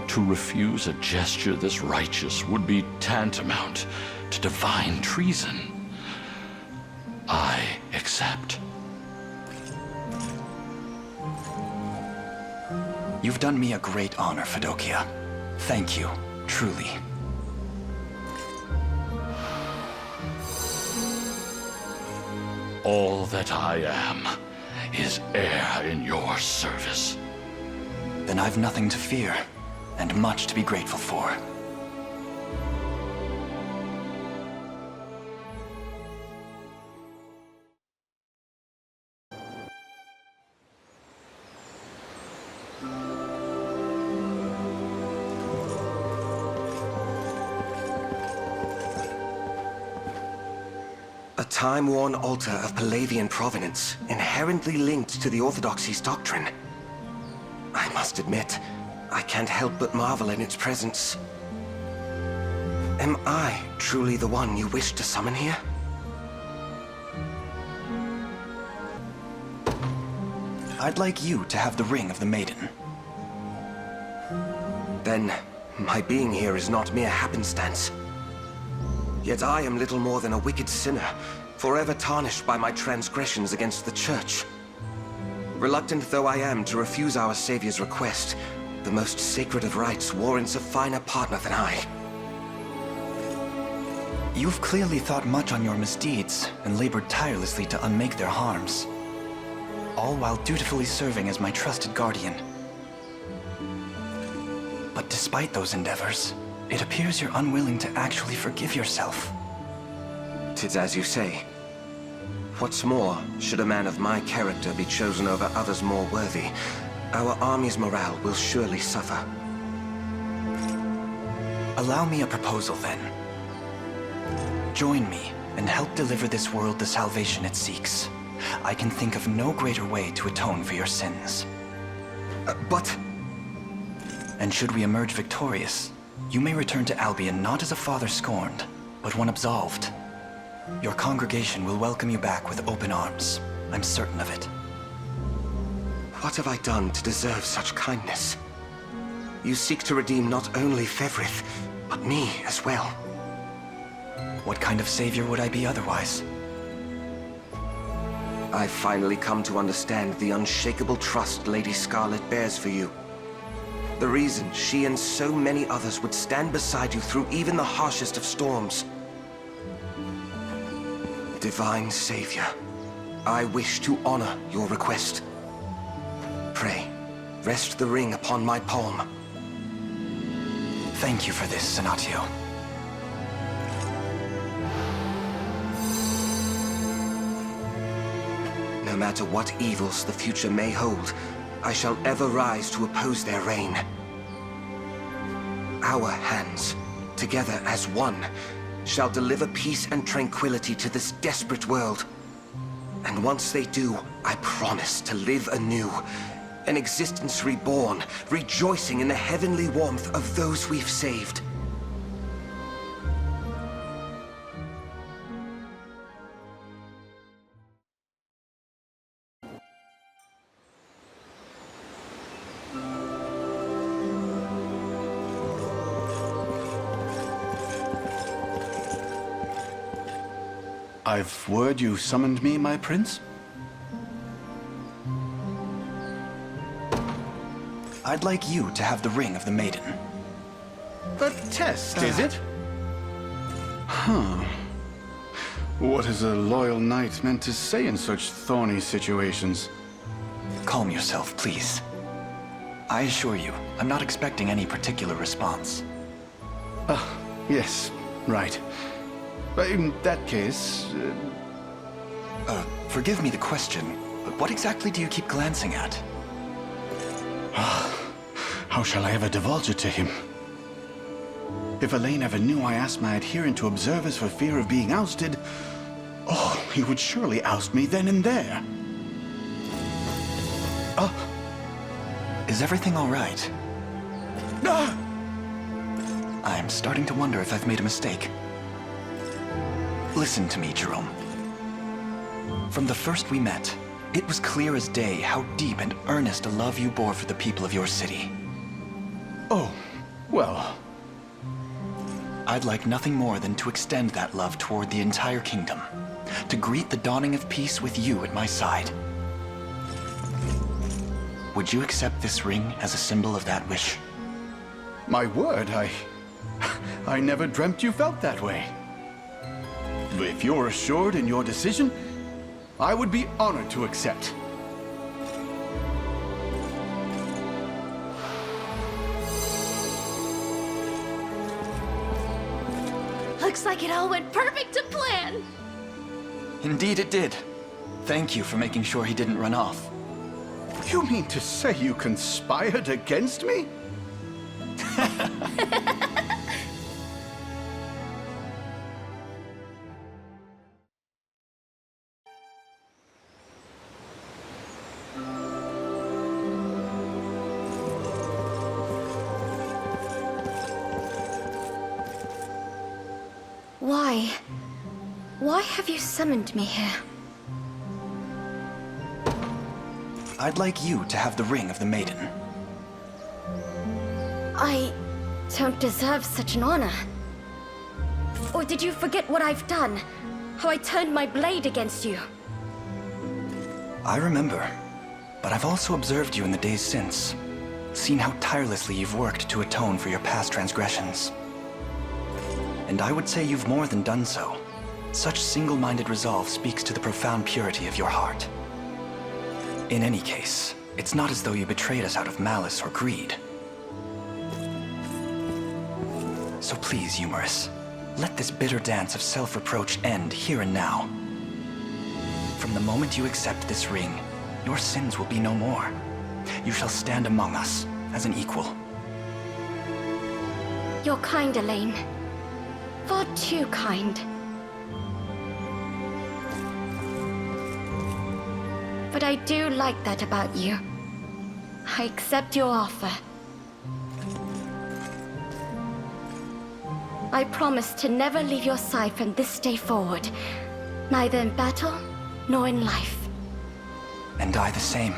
To refuse a gesture this righteous would be tantamount to divine treason. I accept. You've done me a great honor, Fedokia. Thank you, truly. All that I am is heir in your service. Then I've nothing to fear, and much to be grateful for. A time-worn altar of Palavian provenance, inherently linked to the Orthodoxy's doctrine. I must admit, I can't help but marvel in its presence. Am I truly the one you wish to summon here? I'd like you to have the ring of the maiden. Then, my being here is not mere happenstance. Yet I am little more than a wicked sinner, forever tarnished by my transgressions against the Church. Reluctant though I am to refuse our Savior's request, the most sacred of rites warrants a finer partner than I. You've clearly thought much on your misdeeds, and labored tirelessly to unmake their harms. All while dutifully serving as my trusted guardian. But despite those endeavors, it appears you're unwilling to actually forgive yourself. 'Tis as you say. What's more, should a man of my character be chosen over others more worthy, our army's morale will surely suffer. Allow me a proposal, then. Join me and help deliver this world the salvation it seeks. I can think of no greater way to atone for your sins. But... And should we emerge victorious, you may return to Albion not as a father scorned, but one absolved. Your congregation will welcome you back with open arms. I'm certain of it. What have I done to deserve such kindness? You seek to redeem not only Fevrith, but me as well. What kind of savior would I be otherwise? I've finally come to understand the unshakable trust Lady Scarlet bears for you. The reason she and so many others would stand beside you through even the harshest of storms. Divine Savior, I wish to honor your request. Pray, rest the ring upon my palm. Thank you for this, Senatio. No matter what evils the future may hold, I shall ever rise to oppose their reign. Our hands, together as one, shall deliver peace and tranquility to this desperate world. And once they do, I promise to live anew, an existence reborn, rejoicing in the heavenly warmth of those we've saved. I've word you summoned me, my prince? I'd like you to have the ring of the maiden. A test, is it? Huh. What is a loyal knight meant to say in such thorny situations? Calm yourself, please. I assure you, I'm not expecting any particular response. Ah, yes, right. In that case... forgive me the question, but what exactly do you keep glancing at? How shall I ever divulge it to him? If Alain ever knew I asked my adherent to observe us for fear of being ousted, oh, he would surely oust me then and there. Is everything all right? I'm starting to wonder if I've made a mistake. Listen to me, Jerome. From the first we met, it was clear as day how deep and earnest a love you bore for the people of your city. Oh, well... I'd like nothing more than to extend that love toward the entire kingdom. To greet the dawning of peace with you at my side. Would you accept this ring as a symbol of that wish? My word, I never dreamt you felt that way. If you're assured in your decision, I would be honored to accept. Looks like it all went perfect to plan! Indeed it did. Thank you for making sure he didn't run off. You mean to say you conspired against me? Why? Why have you summoned me here? I'd like you to have the ring of the maiden. I don't deserve such an honor. Or did you forget what I've done? How I turned my blade against you? I remember. But I've also observed you in the days since. Seen how tirelessly you've worked to atone for your past transgressions. And I would say you've more than done so. Such single-minded resolve speaks to the profound purity of your heart. In any case, it's not as though you betrayed us out of malice or greed. So please, Humorous, let this bitter dance of self-reproach end here and now. From the moment you accept this ring, your sins will be no more. You shall stand among us as an equal. You're kind, Alain. Far too kind. But I do like that about you. I accept your offer. I promise to never leave your side from this day forward, neither in battle nor in life. And I the same.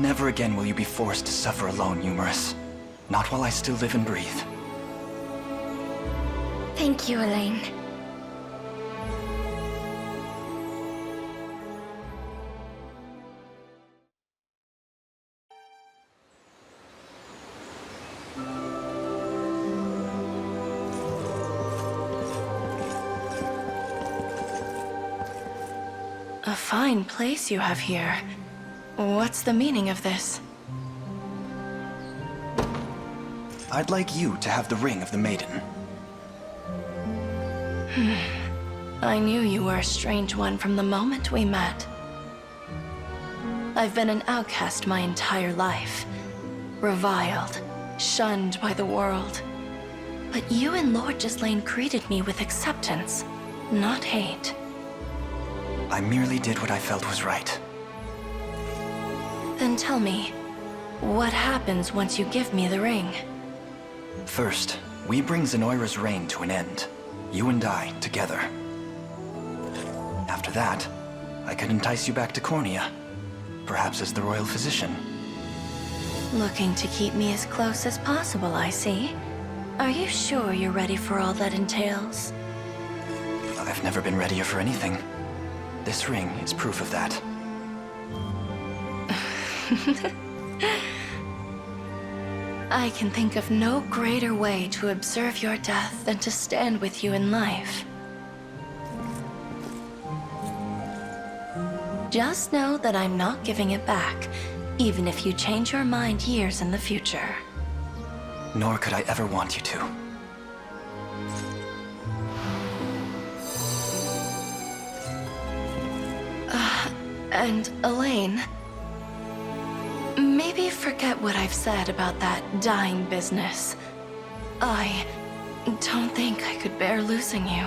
Never again will you be forced to suffer alone, Humorous. Not while I still live and breathe. Thank you, Alain. A fine place you have here. What's the meaning of this? I'd like you to have the ring of the maiden. I knew you were a strange one from the moment we met. I've been an outcast my entire life. Reviled, shunned by the world. But you and Lord Ghislaine greeted me with acceptance, not hate. I merely did what I felt was right. Then tell me, what happens once you give me the ring? First, we bring Zenoira's reign to an end. You and I, together. After that, I could entice you back to Cornea. Perhaps as the royal physician. Looking to keep me as close as possible, I see. Are you sure you're ready for all that entails? I've never been readier for anything. This ring is proof of that. I can think of no greater way to observe your death than to stand with you in life. Just know that I'm not giving it back, even if you change your mind years in the future. Nor could I ever want you to. And Alain, maybe forget what I've said about that dying business. I don't think I could bear losing you.